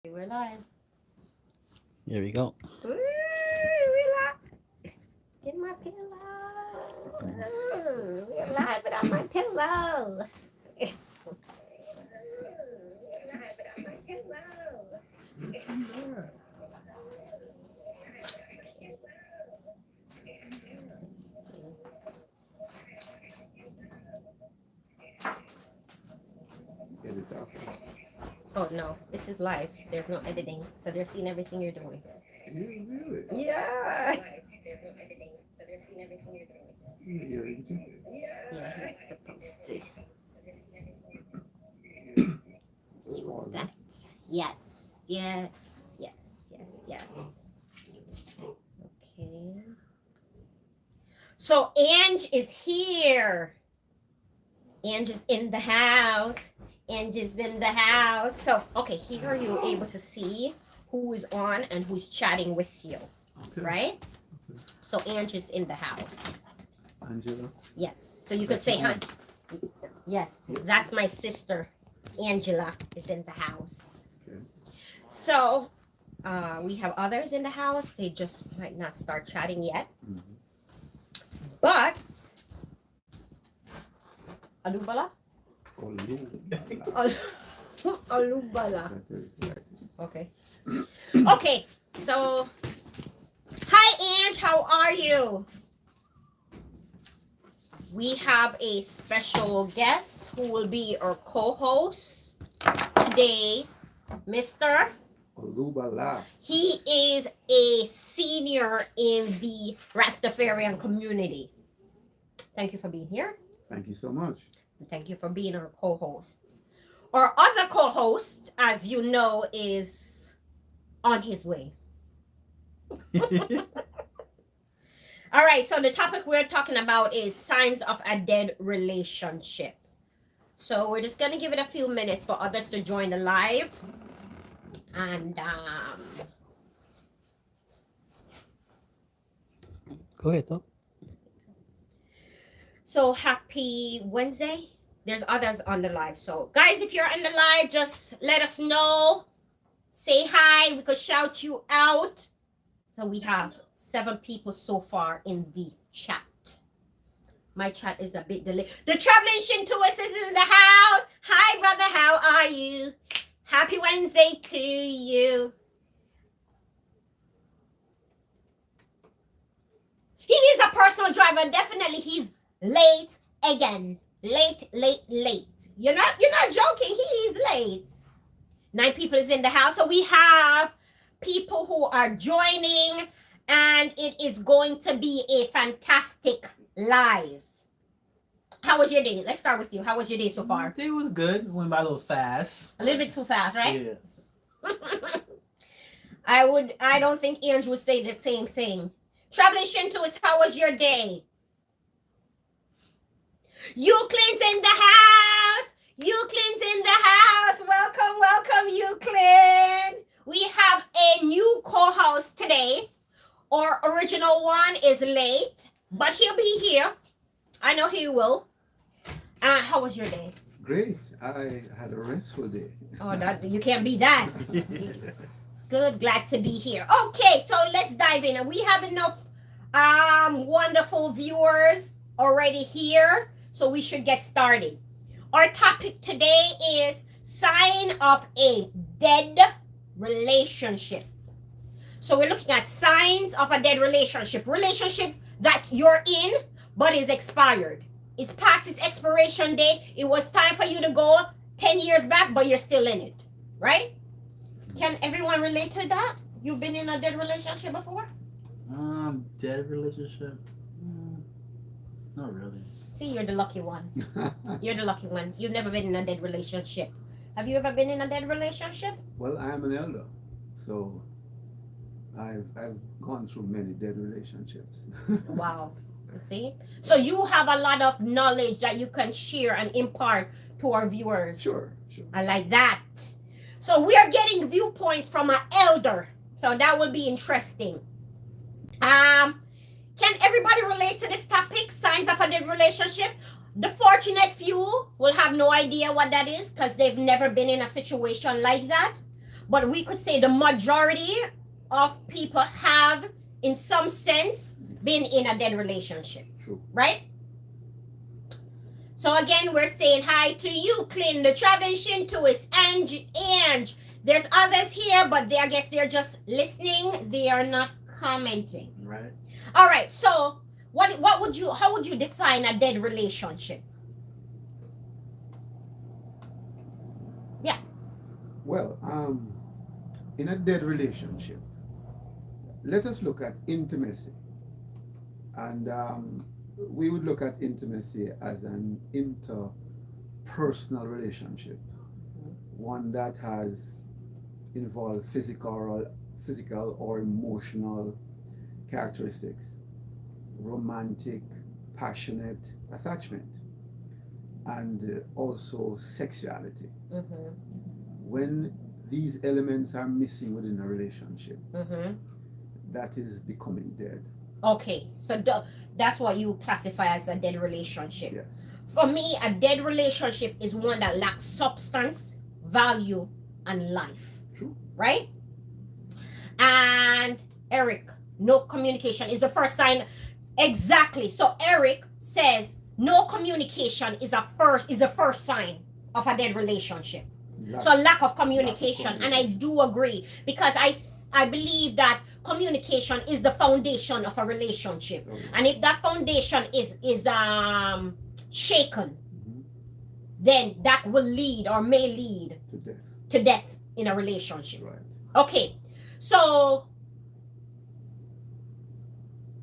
We're live. Here we go. Ooh, we're live. Get my pillow. Ooh, we're live without my pillow. We're live without my pillow. Get it off. Oh no, this is live. There's no editing, so they're seeing everything you're doing. Really? Yeah. There's no editing, so they're seeing everything you're doing. You're into it. Yeah, he's supposed to. Just one. That. Yes. Yes. Yes. Yes. Yes. Okay. So Ange is here. Ange is in the house. Ange is in the house. So, okay, here are you able to see who is on and who's chatting with you, Okay. right? Okay. So Ange is in the house. Angela. Yes. So you could say hi. Yes, that's my sister. Angela is in the house. Okay. So we have others in the house. They just might not start chatting yet. Mhm. But Alubala? Olubala. Alubala. That is right. Okay. Okay. So hi Ange, how are you? We have a special guest who will be our co-host today, Mr. Olubala. He is a senior in the Rastafarian community. Thank you for being here. Thank you so much. And thank you for being our co-host. Our other co-host, as you know, is on his way. All right, so the topic we're talking about is signs of a dead relationship. So we're just going to give it a few minutes for others to join the live. And Go ahead, though. so happy Wednesday. There's others on the live. So guys, if you're on the live, just let us know. Say hi. We could shout you out. So we have 7 people so far in the chat. My chat is a bit delayed. The traveling Shintoist is in the house. Hi, brother. How are you? Happy Wednesday to you. He needs a personal driver. Definitely, he's late again. Late. You're not joking. He is late. 9 people is in the house. So we have people who are joining, and it is going to be a fantastic live. How was your day? Let's start with you. How was your day so far? It was good. Went by a little fast. A little bit too fast, right? Yeah. I don't think Ange would say the same thing. Traveling Shintoist, how was your day? Euclid's in the house. Euclid's in the house. Welcome, Euclid. We have a new co-host today. Our original one is late, but he'll be here. I know he will. How was your day? Great. I had a restful day. Oh, that you can't be that. It's good. Glad to be here. Okay, so let's dive in. And we have enough wonderful viewers already here, so we should get started. Our topic today is sign of a dead relationship. So we're looking at signs of a dead relationship. Relationship that you're in but is expired. It's past its expiration date. It was time for you to go 10 years back, but you're still in it, right? Can everyone relate to that? You've been in a dead relationship before? Dead relationship? Not really. See, you're the lucky one. You're the lucky one. You've never been in a dead relationship. Have you ever been in a dead relationship? Well, I am an elder, so I've gone through many dead relationships. Wow. You see? So you have a lot of knowledge that you can share and impart to our viewers. Sure. I like that. So we are getting viewpoints from an elder. So that will be interesting. Can everybody relate to this topic? Signs of a dead relationship? The fortunate few will have no idea what that is because they've never been in a situation like that. but we could say the majority of people have, in some sense, been in a dead relationship. True. Right? So again, we're saying hi to you, Clint, the traveling Shintoist, Ange. There's others here, but I guess they're just listening. They are not commenting. Right. All right. So how would you define a dead relationship? Yeah. Well, in a dead relationship, let us look at intimacy. And we would look at intimacy as an interpersonal relationship, one that has involved physical or emotional characteristics, romantic, passionate attachment, and also sexuality. Mm-hmm. When these elements are missing within a relationship, Mm-hmm. that is becoming dead. Okay, so that's what you classify as a dead relationship. Yes. For me, a dead relationship is one that lacks substance, value, and life. True. Right? And Eric, no communication is the first sign. Exactly. So Eric says no communication is the first sign of a dead relationship. So lack of communication, and I do agree, because I believe that communication is the foundation of a relationship. Okay. And if that foundation is shaken, Mhm. then that will lead or may lead To death. to death in a relationship. Right. Okay, so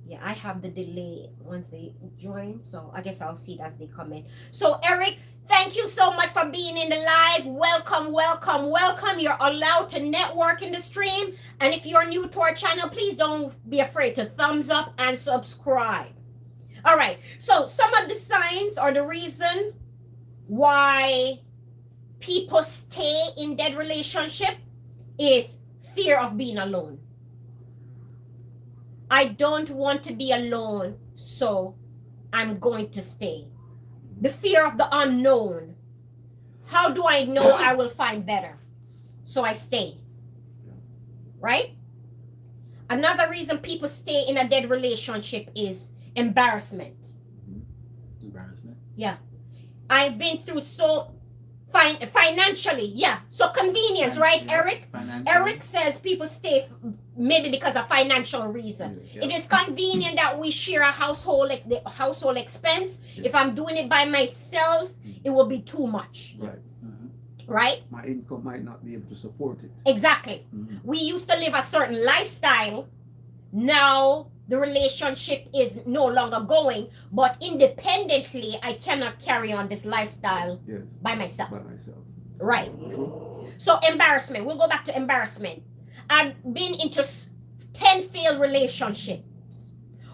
yeah, I have the delay once they join, so I guess I'll see it as they come in. So Eric, thank you so much for being in the live. Welcome, welcome, welcome. You're allowed to network in the stream, and if you're new to our channel, please don't be afraid to thumbs up and subscribe. All right, so some of the signs or the reason why people stay in dead relationship is fear of being alone. I don't want to be alone, so I'm going to stay. The fear of the unknown. How do I know I will find better? So I stay. Right? Another reason people stay in a dead relationship is embarrassment. Embarrassment. Yeah. I've been through so financially, yeah. So convenience, right, Yeah. Eric? Financially. Eric says people stay maybe because of financial reason. Yeah. It is convenient that we share a household, like the household expense. Yeah. If I'm doing it by myself, it will be too much, Right. right? My income might not be able to support it. Exactly. Mhm. We used to live a certain lifestyle. Now the relationship is no longer going, but independently, I cannot carry on this lifestyle Yes. by myself. By myself. Right. True. So embarrassment. We'll go back to embarrassment. I've been into 10 failed relationships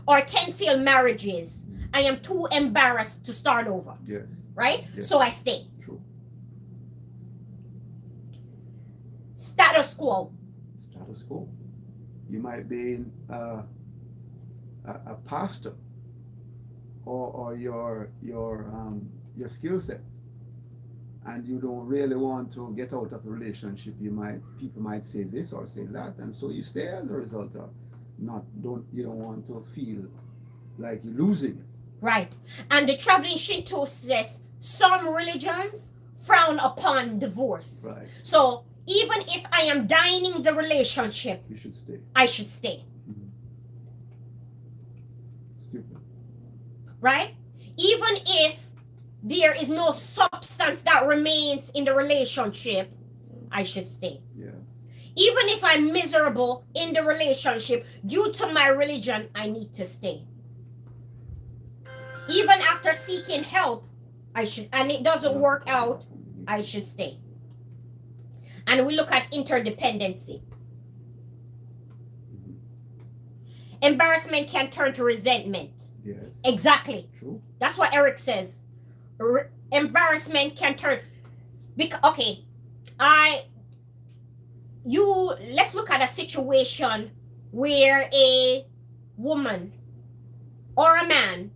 or 10 failed marriages. I am too embarrassed to start over. Yes. Right? Yes. So I stay. True. Status quo. Status quo. You might be a pastor, or your skill set, and you don't really want to get out of a relationship. People might say this or say that, and so you stay as a result of you don't want to feel like you're losing it. Right. And the traveling Shinto says some religions frown upon divorce. Right. So even if I am dying in the relationship, You should stay. I should stay. Stupid. Right? Even if there is no substance that remains in the relationship, I should stay. Yeah. Even if I'm miserable in the relationship due to my religion, I need to stay. Even after seeking help, I should, and it doesn't work out, I should stay. And we look at interdependency. Embarrassment can turn to resentment. Yes. Exactly. True. That's what Eric says. Embarrassment can turn. Okay, let's look at a situation where a woman or a man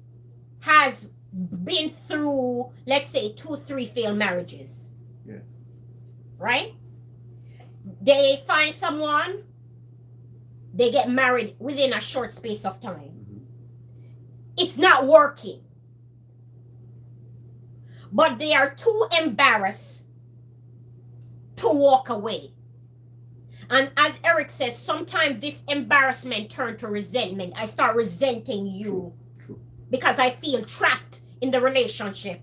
has been through, let's say, 2-3 failed marriages. Yes. Right? they find someone, they get married within a short space of time. It's not working. But they are too embarrassed to walk away. And as Eric says, sometimes this embarrassment turns to resentment. I start resenting you True. because I feel trapped in the relationship.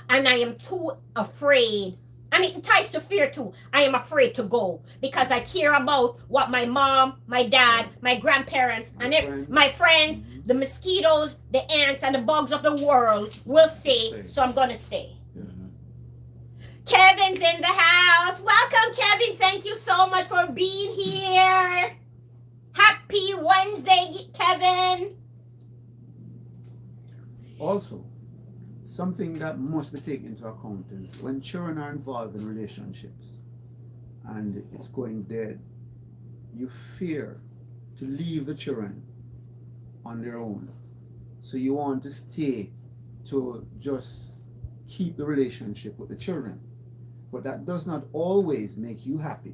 And I am too afraid. And it ties to fear too. I am afraid to go because I care about what my mom, my dad, my grandparents, my friends, the mosquitoes, the ants, and the bugs of the world will say. So I'm going to stay. Kevin's in the house. Welcome, Kevin. Thank you so much for being here. Happy Wednesday, Kevin. Also, something that must be taken into account is when children are involved in relationships and it's going dead, you fear to leave the children on their own. So you want to stay to just keep the relationship with the children. But that does not always make you happy.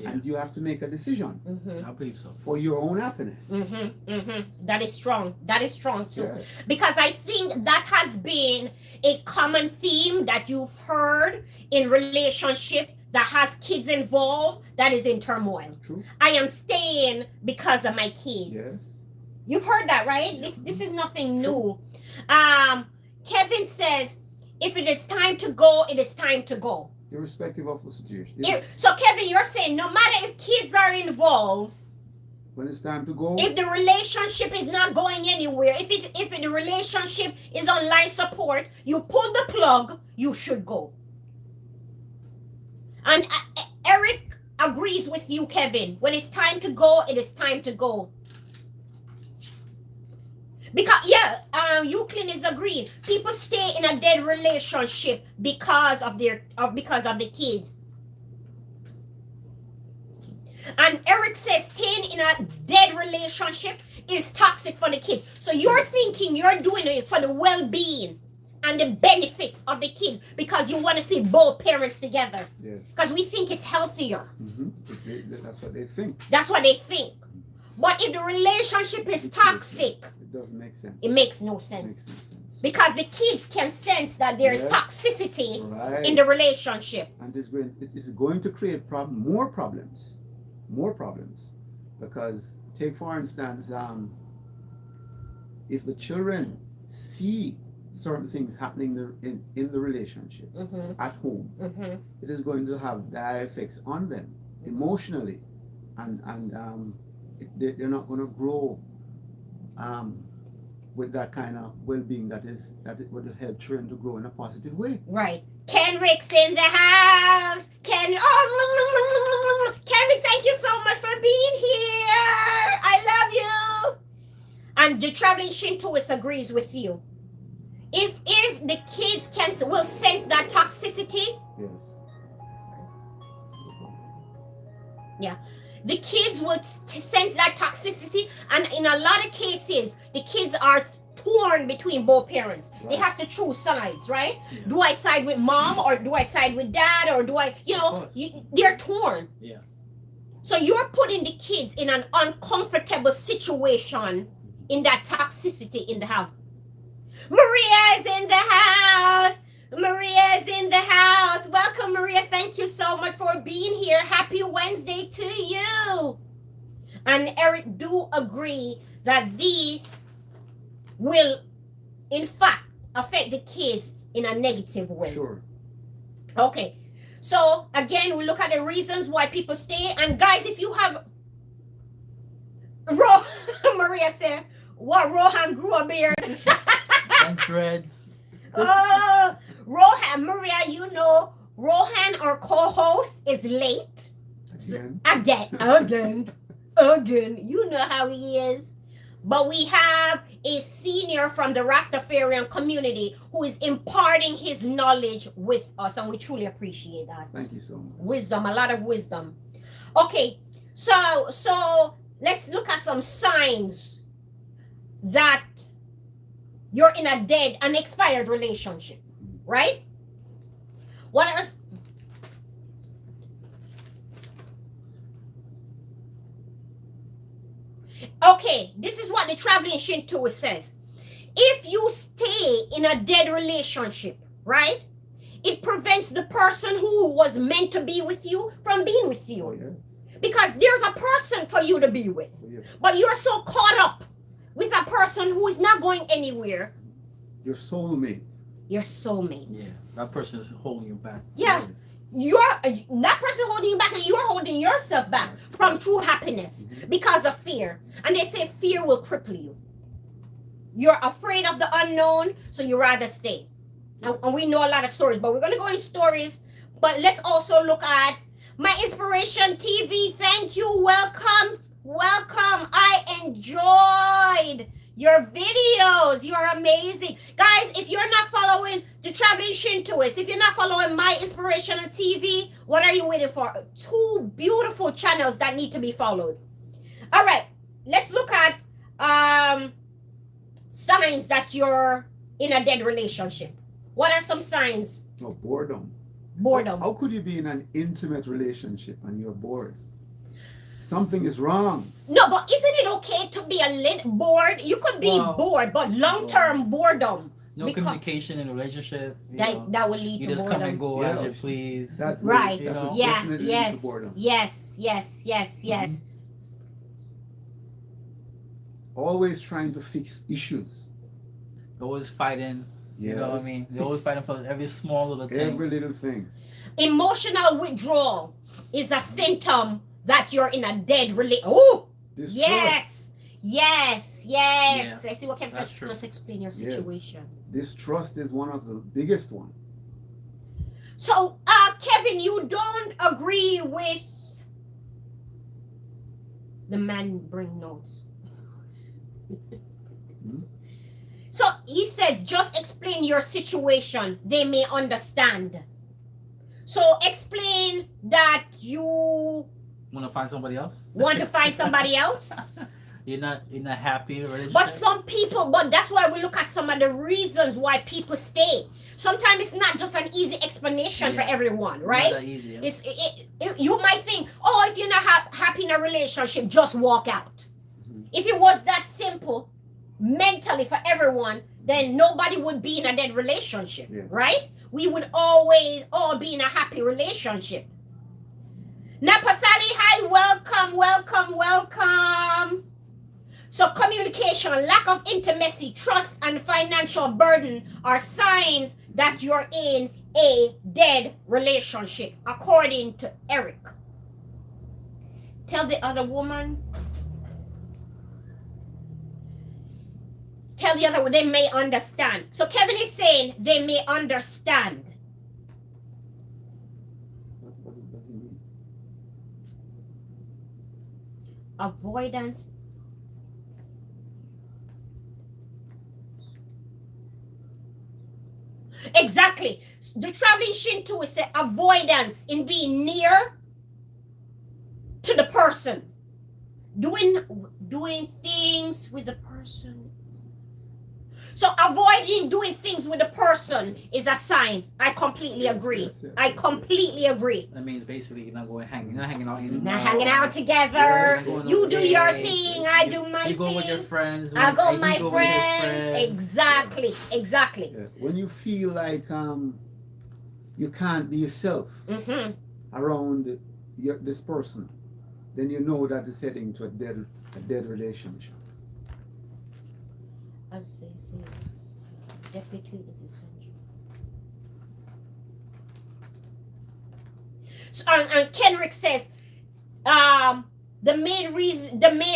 And you have to make a decision I believe so. for your own happiness. That is strong. That is strong too. Yes. Because I think that has been a common theme that you've heard in relationship that has kids involved that is in turmoil. True. I am staying because of my kids. Yes. You've heard that, right? This is nothing new. Kevin says, if it is time to go, it is time to go. Irrespective of the situation. So Kevin, you're saying no matter if kids are involved, When it's time to go, if the relationship is not going anywhere, if the relationship is on life support, you pull the plug, you should go. And Eric agrees with you, Kevin. When it's time to go, it is time to go. Because Euclid is agreeing. People stay in a dead relationship because of the kids. And Eric says staying in a dead relationship is toxic for the kids. So you're thinking you're doing it for the well-being and the benefits of the kids because you want to see both parents together. yes. Because we think it's healthier. That's what they think. That's what they think. But if the relationship is toxic, It doesn't make sense. it makes no It sense. makes no sense. Because the kids can sense that there is Yes. toxicity Right. in the relationship. And it is going to create more problems. Because take for instance, if the children see certain things happening in the relationship at home, it is going to have dire effects on them emotionally, and they're not going to grow with that kind of well-being that it would help children to grow in a positive way. Right. Kenrick's in the house. Kenrick, thank you so much for being here. I love you. And the traveling Shintoist agrees with you. If the kids will sense that toxicity, Yes. the kids will sense that toxicity, and in a lot of cases, the kids are torn between both parents. Right. They have to choose sides, right? Yeah. Do I side with mom or do I side with dad, or do I, they're torn. Yeah. So you're putting the kids in an uncomfortable situation in that toxicity in the house. Maria's in the house. Maria's in the house. Welcome, Maria. Thank you so much for being here. Happy Wednesday to you. And Eric do agree that these will, in fact, affect the kids in a negative way. Sure. Okay. So, again, we look at the reasons why people stay. And guys, if you have... Maria said, what, Rohan grew a beard? And dreads. Oh, Rohan, Maria, you know, Rohan, our co-host, is late. Again. You know how he is. But we have a senior from the Rastafarian community who is imparting his knowledge with us, and we truly appreciate that. Thank you so much. Wisdom, a lot of wisdom. Okay, so let's look at some signs that you're in a dead, an expired relationship, right? What else? Okay, this is what the traveling Shinto says. If you stay in a dead relationship, right? It prevents the person who was meant to be with you from being with you. Oh, yes. Because there's a person for you to be with. Oh, yes. But you're so caught up with a person who is not going anywhere. Your soulmate. Your soulmate. Yeah, that person is holding you back. Yeah. You're that person holding you back, and you're holding yourself back from true happiness because of fear. And they say fear will cripple you. You're afraid of the unknown, so you rather stay. And we know a lot of stories, but we're going to go in stories. But let's also look at my inspiration TV. Thank you. Welcome. Welcome. I enjoyed your videos. You're amazing. Guys, if you're not following the Traveling Shintoist, if you're not following my inspirational TV, what are you waiting for? 2 beautiful channels that need to be followed. All right. Let's look at signs that you're in a dead relationship. What are some signs? Oh, boredom. Boredom. How could you be in an intimate relationship and you're bored? Something is wrong. No, but isn't it okay to be a little bored? You could be bored, but long-term boredom. No communication in a relationship. That will lead you to just boredom. come and go Yeah. as you please. That Right. You know? Yeah. definitely lead Yes. to boredom. Yes. Always trying to fix issues. Always fighting. You know what I mean? They're always fighting for every small little thing. Every little thing. Emotional withdrawal is a symptom that you're in a dead relationship. Oh, Distrust. yes. Yeah, I see what Kevin said. that's true. Just explain your Yes. situation. Distrust is one of the biggest ones. So, Kevin, you don't agree with the man bring notes. So he said, just explain your situation. They may understand. So explain that you Want to find somebody else? want to find somebody else. You're not in a happy relationship. But some people, but that's why we look at some of the reasons why people stay. Sometimes it's not just an easy explanation for everyone, right? Not that easy. Yeah. You might think, oh, if you're not happy in a relationship, just walk out. If it was that simple mentally for everyone, then nobody would be in a dead relationship, right? We would always all be in a happy relationship. Napathali, hi, welcome. So communication, lack of intimacy, trust, and financial burden are signs that you're in a dead relationship, according to Eric. Tell the other woman. Tell the other one, they may understand. So Kevin is saying they may understand. What does it mean? Avoidance. Exactly. The traveling Shinto is say avoidance in being near to the person. Doing things with the person. So avoiding doing things with the person is a sign. I completely agree. I completely agree. That means basically you're not hanging out anymore. Not hanging out together. Going You on do your dates. thing. I do my You go thing. with your friends. I go he with my go with his friends. Exactly. Yeah. When you feel like you can't be yourself around this person, then you know that it's heading to a dead relationship. As they say, deputy is essential. So, and Kenrick says, the main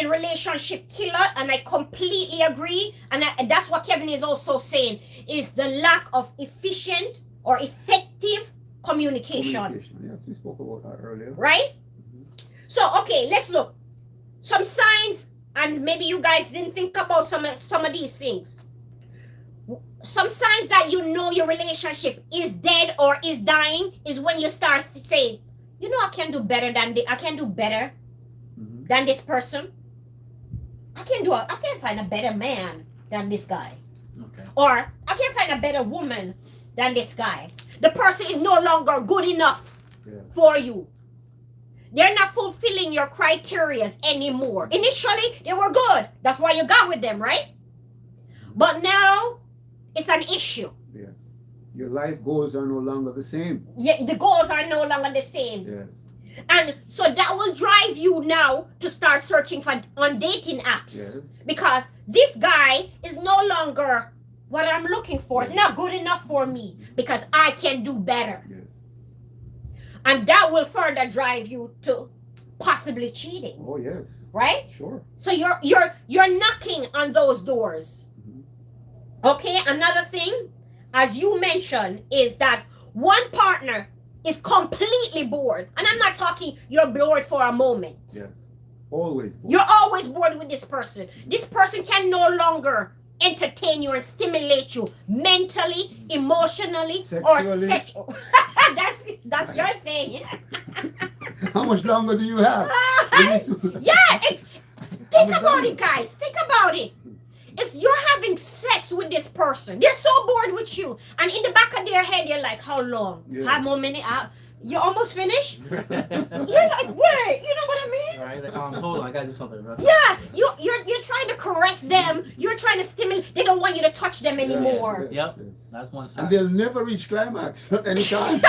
relationship killer, and I completely agree, and that's what Kevin is also saying, is the lack of efficient or effective communication. Yes, we spoke about that earlier. Right? So, okay, let's look. Some signs, and maybe you guys didn't think about some of these things. Some signs that you know your relationship is dead or is dying is when you start saying, you know, I can do better than this person. I can't find a better man than this guy. Okay. Or I can't find a better woman than this guy. The person is no longer good enough for you. they're not fulfilling your criterias anymore. Initially, they were good. That's why you got with them, right? But now, it's an issue. Yes. Your life goals are no longer the same. Yeah, the goals are no longer the same. Yes. And so that will drive you now to start searching on dating apps. Yes. Because this guy is no longer what I'm looking for. It's not good enough for me because I can do better. Yes. And that will further drive you to possibly cheating. Oh yes. Right? Sure. So you're knocking on those doors. Mm-hmm. Okay, another thing, as you mentioned, is that one partner is completely bored. And I'm not talking you're bored for a moment. Yes. Always. Bored. You're always bored with this person. This person can no longer entertain you and stimulate you mentally, emotionally, or Sexually. sexual. that's your thing. How much longer do you have? Yeah, think about it, guys. Think about it. It's you're having sex with this person. They're so bored with you, and in the back of their head, you're like, "How long? Yeah. 5 more minutes? You almost finished?" You're like, "Wait," you know what I mean? Right? Like, hold on, I gotta do something. Right? Yeah, you're trying to caress them. You're trying to stimulate. They don't want you to touch them anymore. Yes, Yep. yes. That's one And side. they'll never reach climax at any time.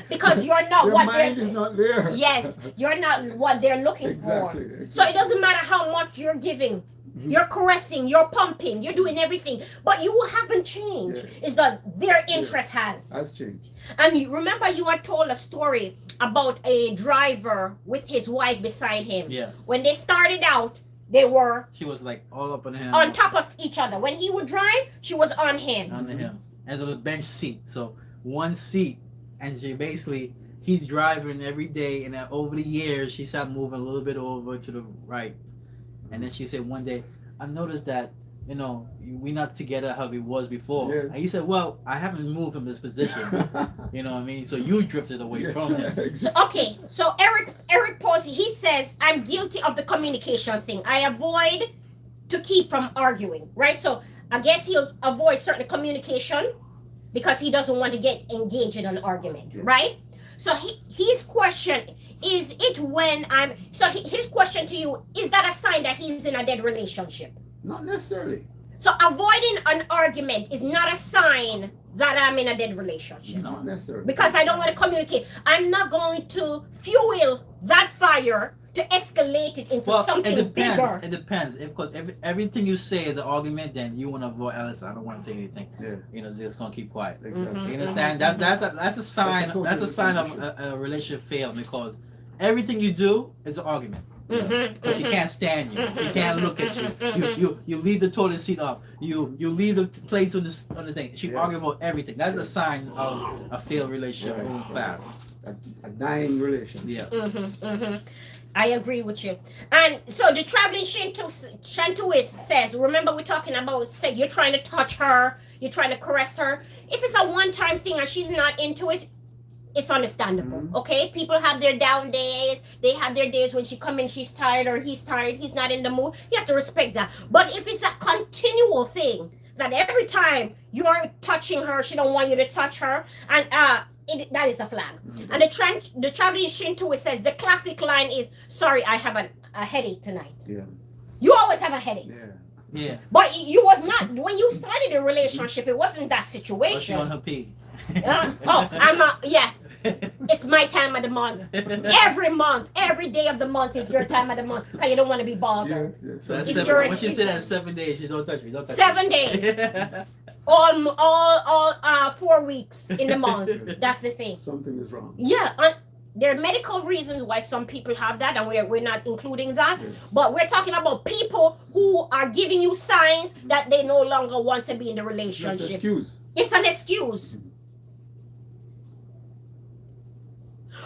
Because you're not Their what mind they're. is not there. Yes, you're not what they're looking Exactly. for. So it doesn't matter how much you're giving. Mhm. You're caressing, you're pumping, you're doing everything, but you haven't changed. Yeah. Is that their interest has? Has changed. And you remember you had told a story about a driver with his wife beside him. Yeah. When they started out, they were She was like all up on him. on top of each other. When he would drive, she was on him. Under him. As a bench seat. So one seat, and she basically he's driving every day, and then over the years she started moving a little bit over to the right. And then she said one day, I noticed that, we're not together how we was before. Yes. And he said, well, I haven't moved from this position. You know what I mean? So you drifted away from him. So okay, so Eric Posey, he says, I'm guilty of the communication thing. I avoid to keep from arguing, right? So I guess he'll avoid certain communication because he doesn't want to get engaged in an argument, Yeah. right? So his question is it when his question to you, is that a sign that he's in a dead relationship? Not necessarily. So avoiding an argument is not a sign that I'm in a dead relationship. Not necessarily. Because I don't want to communicate. I'm not going to fuel that fire to escalate it into something it depends. bigger. It depends. Because if everything you say is an argument, then you want to avoid. Listen, I don't want to say anything. Yeah. Just gonna keep quiet. Exactly. Mhm. You understand? That's a sign. That's a That's a sign of relationship. a relationship failed because everything you do is an argument. Because she can't stand you. She can't look at you. You leave the toilet seat up. You leave the plates on the thing. She Yes. argue about everything. That's a sign of a failed relationship Right. moving fast. A dying relation. Yeah. I agree with you. And so the traveling Shantuist says, remember we're talking about, say, you're trying to touch her, you're trying to caress her. If it's a one-time thing and she's not into it, it's understandable, okay? People have their down days. They have their days when she come in, she's tired or he's tired, he's not in the mood. You have to respect that. But if it's a continual thing, that every time you're touching her, she don't want you to touch her, and that is a flag. And the traveling Shinto says, the classic line is, sorry, I have a headache tonight. Yeah. You always have a headache. Yeah. Yeah. But you was not, when you started a relationship, it wasn't that Was she situation. on her pee? Yeah. It's my time of the month. Every month, every day of the month is your time of the month because you don't want to be bothered. Yes. So that's It's 7. your When she said that 7 days, she don't touch me. Don't touch 7 me. days. All 4 weeks in the month. That's the thing. Something is wrong. Yeah, there are medical reasons why some people have that, and we're not including that. Yes. But we're talking about people who are giving you signs that they no longer want to be in the Just relationship. excuse. It's an excuse.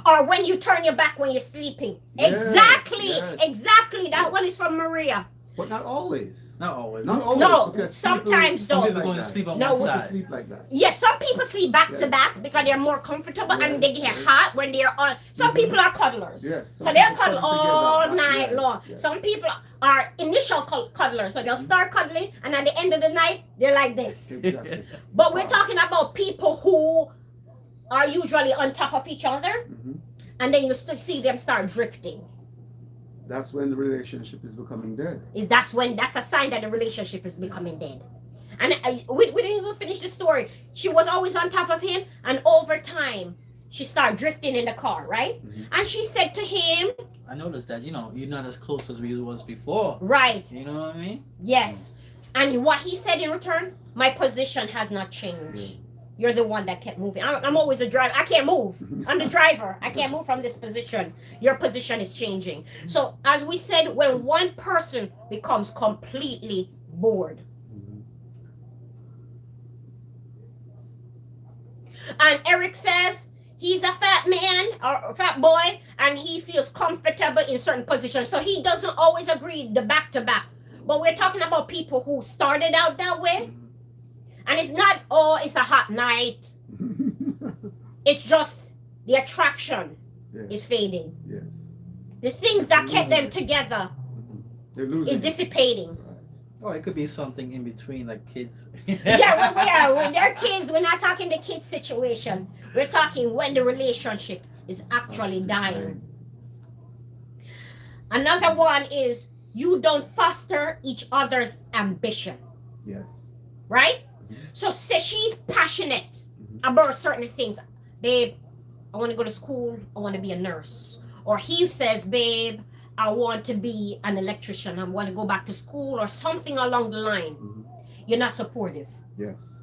Or when you turn your back when you're sleeping. Yes, Exactly. yes. Exactly. That one is from Maria. But not always. Not always. Not always. No, because sometimes people though. Some people like going to that. sleep on No, one People side. sleep like that. Yes, some people sleep back to Yes. back because they're more comfortable and they get Yes. hot when they're on. Some people are cuddlers. Yes, So some they'll people cuddle cuddle all together. night Yes, long. yes. Some people are initial cuddlers. So they'll start cuddling and at the end of the night, they're like this. Exactly. But we're talking about people who are usually on top of each other. Mhm. and then you see them start drifting. That's when the relationship is becoming dead. That's a sign that the relationship is becoming dead. And we didn't even finish the story. She was always on top of him, and over time, she started drifting in the car, right? Mm-hmm. And she said to him, I noticed that, you're not as close as we was before. right, You know what I mean? yes. And what he said in return, my position has not changed. Yeah. You're the one that kept moving. I'm always a driver. I can't move. I'm the driver. I can't move from this position. Your position is changing. So as we said, when one person becomes completely bored, and Eric says he's a fat man or a fat boy, and he feels comfortable in certain positions. So he doesn't always agree the back to back. But we're talking about people who started out that way. And it's not, oh, it's a hot night. It's just the attraction is fading. Yes. The things that kept them together is dissipating. Or it could be something in between, like kids. Yeah, when they're kids, we're not talking the kids situation. We're talking when the relationship is actually dying. Another one is you don't foster each other's ambition. Yes. Right? So say she's passionate about certain things. Babe, I want to go to school. I want to be a nurse. Or he says, babe, I want to be an electrician. I want to go back to school or something along the line. You're not supportive. Yes.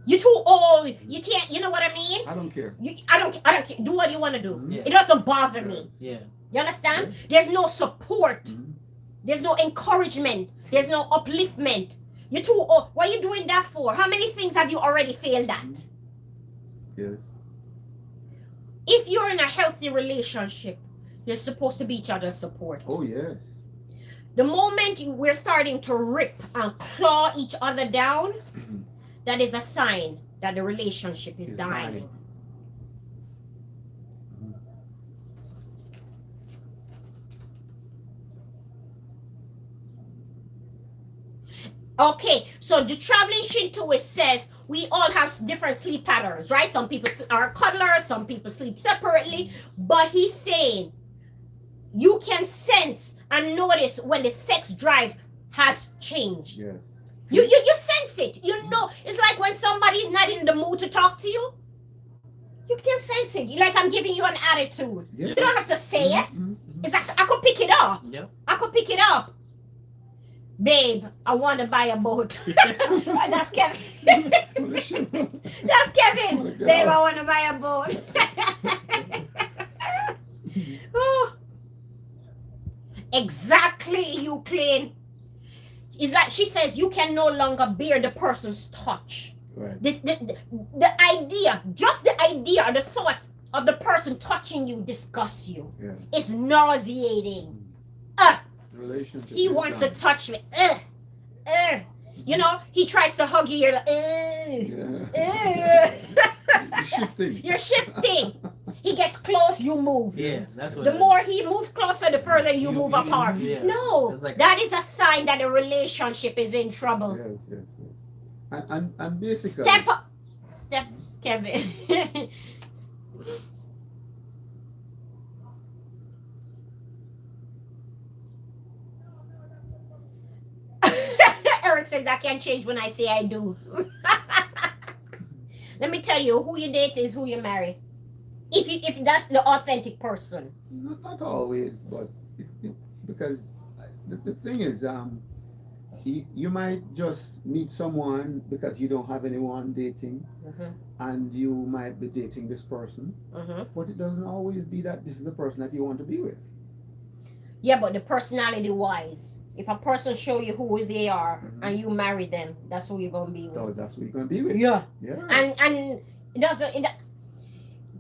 You're too old. You can't, you know what I mean? I don't care. I don't care. Do what you want to do. Yeah. It doesn't bother me. Yeah. You understand? There's no support. There's no encouragement. There's no upliftment. You're too old. What are you doing that for? How many things have you already failed at? Yes. If you're in a healthy relationship, you're supposed to be each other's support. Oh, yes. The moment we're starting to rip and claw each other down, that is a sign that the relationship is dying. Okay, so the traveling Shintoist says we all have different sleep patterns, right? Some people are cuddlers, some people sleep separately, but he's saying you can sense and notice when the sex drive has changed. Yes. You sense it. You know, it's like when somebody's not in the mood to talk to you. You can sense it. Like I'm giving you an attitude. Yeah. You don't have to say it. It's like I could pick it up. Yeah. I could pick it up. Babe, I want to buy a boat. That's Kevin. That's Kevin. Babe, I want to buy a boat. Oh. Exactly, Euclid. It's like she says you can no longer bear the person's touch. Right. The idea, just the idea, the thought of the person touching you disgusts you. Yeah. It's nauseating. Relationship. He wants to touch me. You know, he tries to hug you. You're like, You're shifting. You're shifting. He gets close, you move. Yes, that's what. The more he moves closer, the further you move apart. Yeah. No, Like, that is a sign that the relationship is in trouble. Yes. And basically. Step up. Step, Kevin. Eric says that can change when I say I do. Let me tell you, who you date is who you marry. If that's the authentic person. Not always, but because the thing is, you might just meet someone because you don't have anyone dating, and you might be dating this person, but it doesn't always be that this is the person that you want to be with. Yeah, but the personality wise, if a person show you who they are and you marry them, that's who you're gonna be with. So that's who you're gonna be with. Yeah. Yes. And it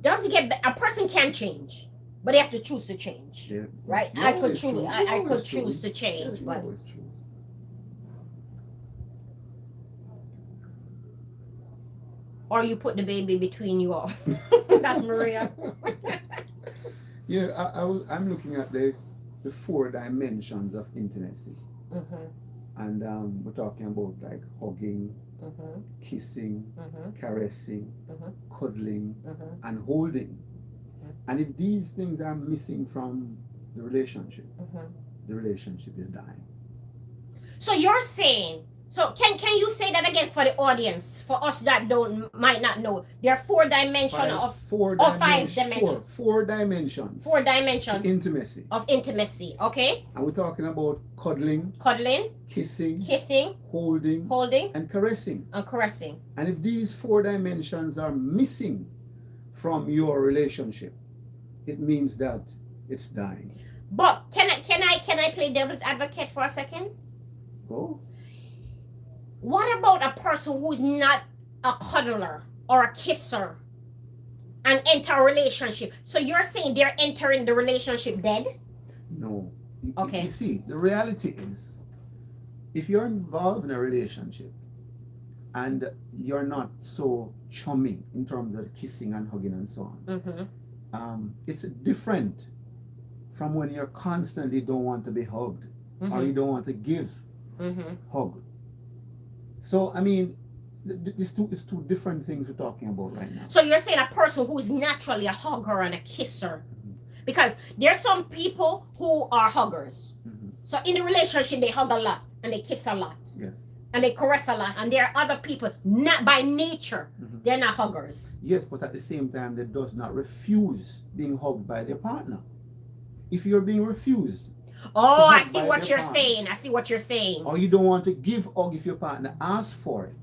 doesn't get, a person can change, but they have to choose to change. Yeah. Right? You I could always choose. choose. I You could always choose to choose. change, Yeah, you but always choose. or you put the baby between you all. That's Maria. Yeah, I'm looking at the 4 dimensions of intimacy, and we're talking about like hugging, kissing, caressing, cuddling, and holding. And if these things are missing from the relationship is dying. So you're saying, so can you say that again for the audience, for us that might not know? There are four dimensions of five dimensions. Four dimensions. Four dimensions to intimacy. Of intimacy. Okay. And we're talking about cuddling, kissing, holding, and caressing. And if these four dimensions are missing from your relationship, it means that it's dying. But can I play devil's advocate for a second? Go. What about a person who's not a cuddler or a kisser and enter a relationship? So you're saying they're entering the relationship dead? No. Okay. You see, the reality is, if you're involved in a relationship and you're not so chummy in terms of kissing and hugging and so on, it's different from when you're constantly don't want to be hugged or you don't want to give hug. So I mean, it's two different things we're talking about right now. So you're saying a person who is naturally a hugger and a kisser, because there's some people who are huggers. So in the relationship they hug a lot and they kiss a lot. Yes. And they caress a lot. And there are other people not by nature they're not huggers. Yes, but at the same time they does not refuse being hugged by their partner. If you're being refused. Oh, I see what you're saying. I see what you're saying. Or you don't want to give hug if your partner asks for it,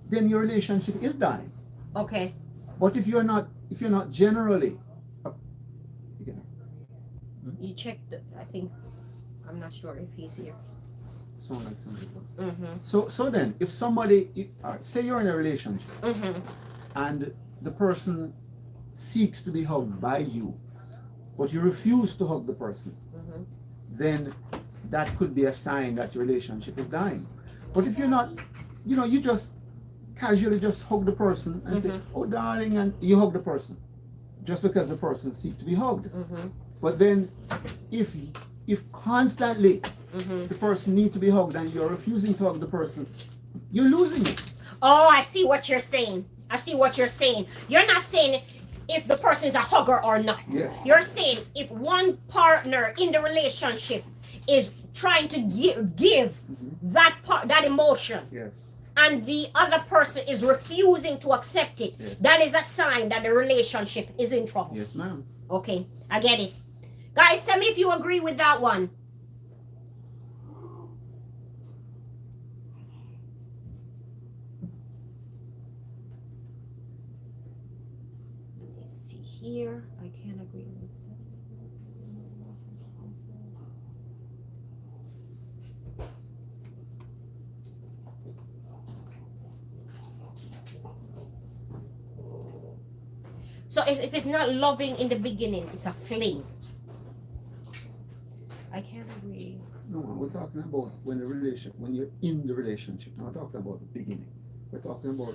then your relationship is dying. Okay. But if you're not generally, you checked. I think I'm not sure if he's here. Sound like some people. So then, if somebody, say you're in a relationship, and the person seeks to be hugged by you, but you refuse to hug the person, then that could be a sign that your relationship is dying. But if you're not, you just casually just hug the person and say, oh darling, and you hug the person just because the person seeks to be hugged. But then if constantly the person needs to be hugged and you're refusing to hug the person, you're losing it. Oh, I see what you're saying. You're not saying if the person is a hugger or not. Yes. You're saying if one partner in the relationship is trying to give that emotion, yes, and the other person is refusing to accept it, yes, that is a sign that the relationship is in trouble. Yes, ma'am. Okay, I get it. Guys, tell me if you agree with that one. Here, I can't agree with that. So if it's not loving in the beginning, it's a fling. I can't agree. No, we're talking about when you're in the relationship. We're talking about the beginning. We're talking about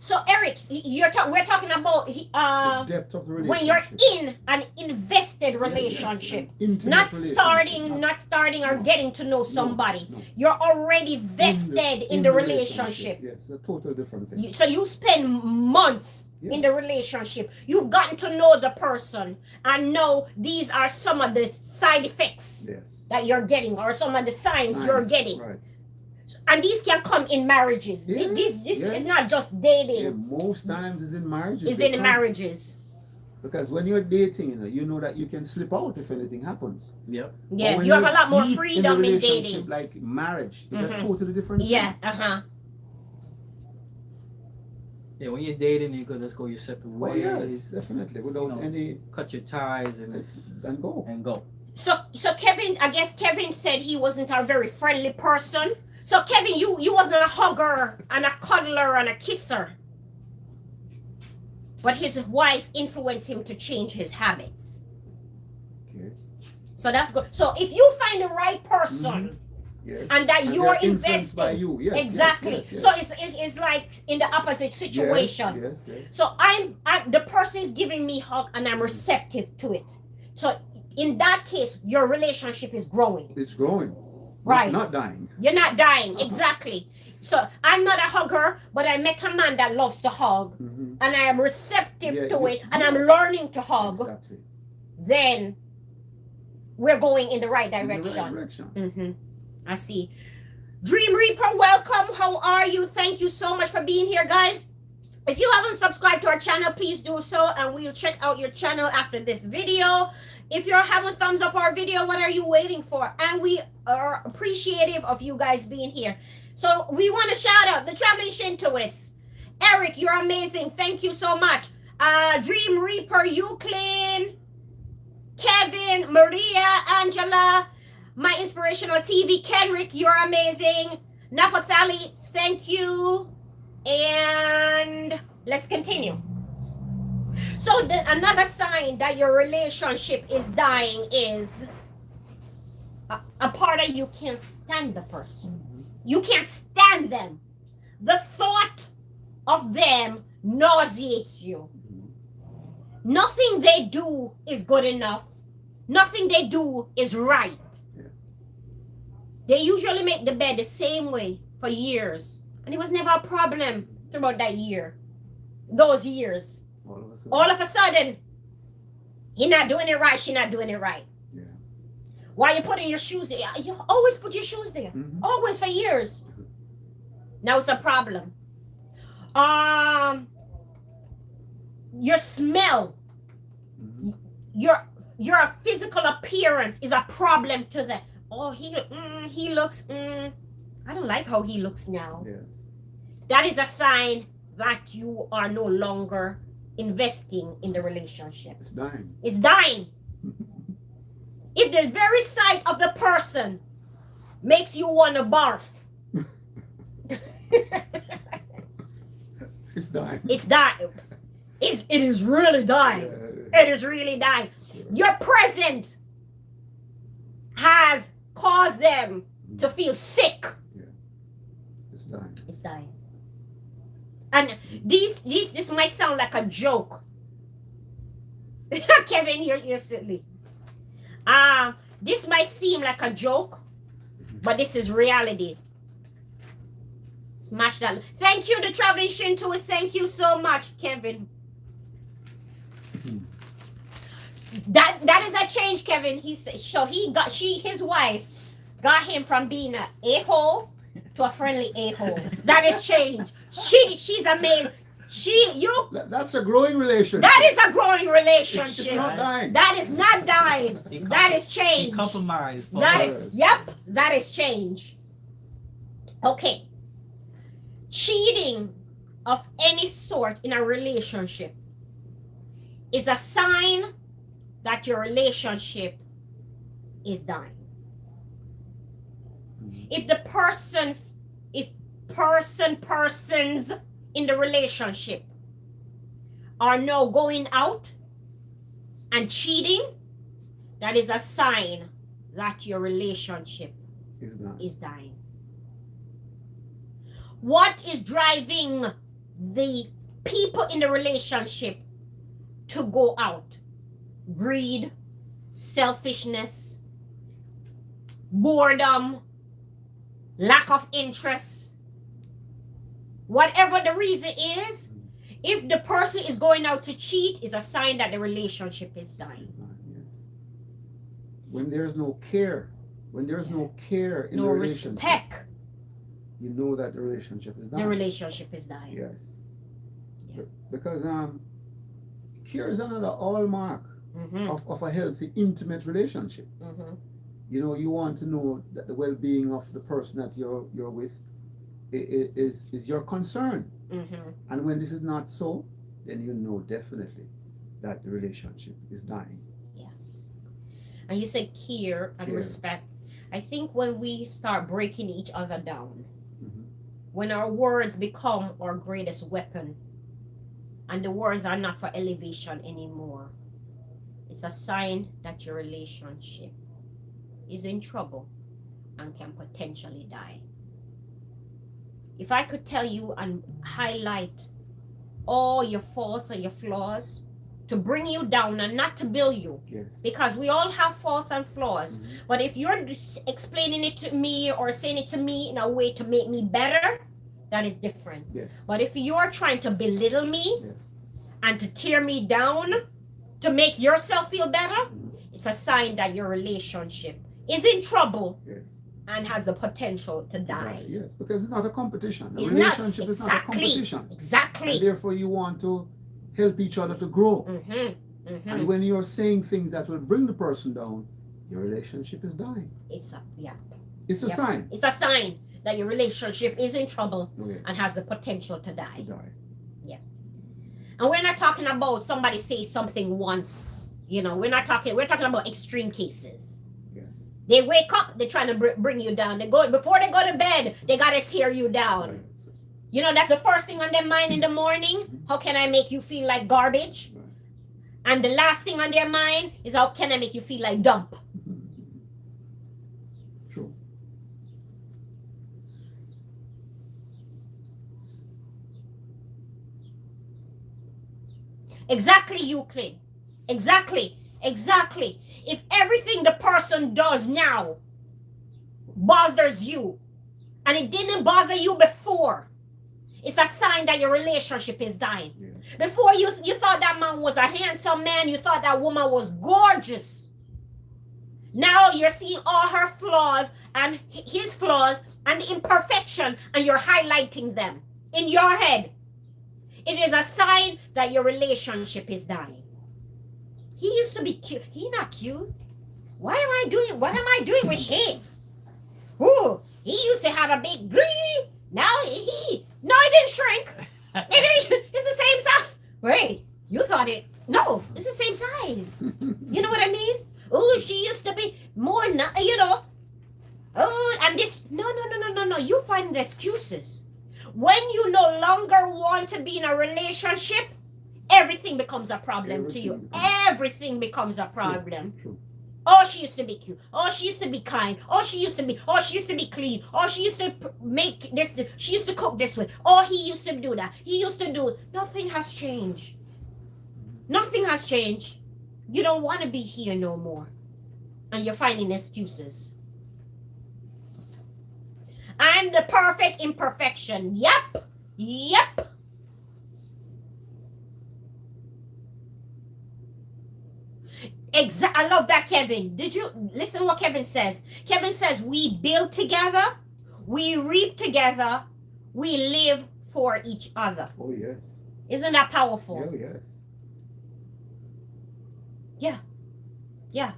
so Eric, we're talking about the depth of the relationship. When you're in an invested relationship, not starting or getting to know somebody. No. You're already vested in the relationship. Yes, a total different thing. So you spend months in the relationship. You've gotten to know the person and know these are some of the side effects that you're getting, or some of the signs you're getting. Right. And these can come in marriages. This is not just dating. Yeah, most times it's in marriages. It's in marriages. Because when you're dating, you know that you can slip out if anything happens. Yep. Yeah, you have a lot more freedom in dating. Like marriage is a totally different thing. Yeah, Yeah, when you're dating, you could just go your separate ways. Yes, definitely. Without any cut your ties and go. So Kevin, I guess Kevin said he wasn't a very friendly person. So Kevin, you wasn't a hugger and a cuddler and a kisser. But his wife influenced him to change his habits. Okay. So that's good. So if you find the right person, and that you're invested by you, exactly. Yes. So it's like in the opposite situation. Yes. So the person is giving me hug and I'm receptive to it. So in that case, your relationship is growing. It's growing. Right. Not dying. You're not dying, exactly. So I'm not a hugger, but I met a man that loves to hug. and I am receptive Yeah, to yeah, it, and yeah. I'm learning to hug, Exactly. then we're going in the right In the direction. right direction. I see. Dream Reaper, welcome. How are you? Thank you so much for being here, guys. If you haven't subscribed to our channel, please do so, and we'll check out your channel after this video. If you're having thumbs up our video, what are you waiting for? And we are appreciative of you guys being here. So we want to shout out the Traveling Shintoists. Eric, you're amazing. Thank you so much. Dream Reaper, Euclid, Kevin, Maria, Angela, my inspirational TV, Kenrick, you're amazing. Napathali, thank you. And let's continue. So another sign that your relationship is dying is a part of you can't stand the person. You can't stand them. The thought of them nauseates you. Nothing they do is good enough. Nothing they do is right. Yeah. They usually make the bed the same way for years. And it was never a problem throughout that year. Those years. All of a sudden, he not doing it right, she not doing it right. Yeah. Why you putting your shoes there? You always put your shoes there. Always for years. Now it's a problem. Your smell, your physical appearance is a problem to them. Oh, he looks, I don't like how he looks now. Yeah. That is a sign that you are no longer investing in the relationship. It's dying. It's dying. If the very sight of the person makes you want to barf, It's dying. it's dying. It is really dying. Yeah. It is really dying. Your presence has caused them to feel sick. It's dying. It's dying. And this might sound like a joke. Kevin, you're silly. This might seem like a joke, but this is reality. Smash that. Thank you, the Traveling Shinto. Thank you so much, Kevin. That is a change, Kevin. He said so his wife got him from being an a-hole to a friendly a-hole. That is change. She's amazing. That's a growing relationship. That is a growing relationship. It's not dying. That is not dying. That is change. He compromised. Yep, that is change. Okay. Cheating of any sort in a relationship is a sign that your relationship is dying. If persons in the relationship are now going out and cheating, that is a sign that your relationship is dying. What is driving the people in the relationship to go out? Greed, selfishness, boredom, lack of interest. Whatever the reason is, if the person is going out to cheat, is a sign that the relationship is dying. Yes. When there's no care, in No the relationship, respect, you know that the relationship is dying. the relationship is dying. Yes. Yeah. Because care is another hallmark of a healthy, intimate relationship. You know, you want to know that the well-being of the person that you're with is your concern. And when this is not so, then you know definitely that the relationship is dying. Yeah. And you say care and respect. I think when we start breaking each other down, when our words become our greatest weapon, and the words are not for elevation anymore, it's a sign that your relationship is in trouble and can potentially die. If I could tell you and highlight all your faults and your flaws to bring you down and not to build you, Yes. because we all have faults and flaws, but if you're explaining it to me or saying it to me in a way to make me better, that is different. Yes. But if you're trying to belittle me, Yes. and to tear me down to make yourself feel better, it's a sign that your relationship is in trouble Yes. and has the potential to die. Yes, because it's not a competition. A It's relationship is not a exactly, competition. Exactly. And therefore, you want to help each other to grow. And when you're saying things that will bring the person down, your relationship is dying. It's a It's a Yep. sign. It's a sign that your relationship is in trouble Oh, yes. and has the potential to To die. die. And we're not talking about somebody say something once. You know, we're talking about extreme cases. Yes. They wake up, they're trying to bring you down. Before they go to bed, they gotta tear you down. Right. You know, that's the first thing on their mind in the morning. How can I make you feel like garbage? Right. And the last thing on their mind is how can I make you feel like dump? True. Exactly, Euclid. Exactly. If everything the person does now bothers you and it didn't bother you before, it's a sign that your relationship is dying. Yeah. Before you thought that man was a handsome man, you thought that woman was gorgeous. Now you're seeing all her flaws and his flaws and the imperfection, and you're highlighting them in your head. It is a sign that your relationship is dying. He used to be cute. He's not cute. What am I doing with him? Ooh, he used to have a big green. Now he didn't shrink. It's the same size. Wait, you thought it? No, it's the same size. You know what I mean? Oh, she used to be more, you know. Oh, and this, no. You find excuses. When you no longer want to be in a relationship, everything becomes a problem to you. Everything becomes a problem. True. Oh, she used to be cute. Oh, she used to be kind. Oh, she used to be clean. Oh, she used to make this. She used to cook this way. Oh, he used to do that. He used to do. Nothing has changed. Nothing has changed. You don't want to be here no more. And you're finding excuses. I'm the perfect imperfection. Yep. I love that, Kevin. Did you listen what Kevin says? Kevin says we build together, we reap together, we live for each other. Oh, yes. Isn't that powerful? Oh, yes. Yeah.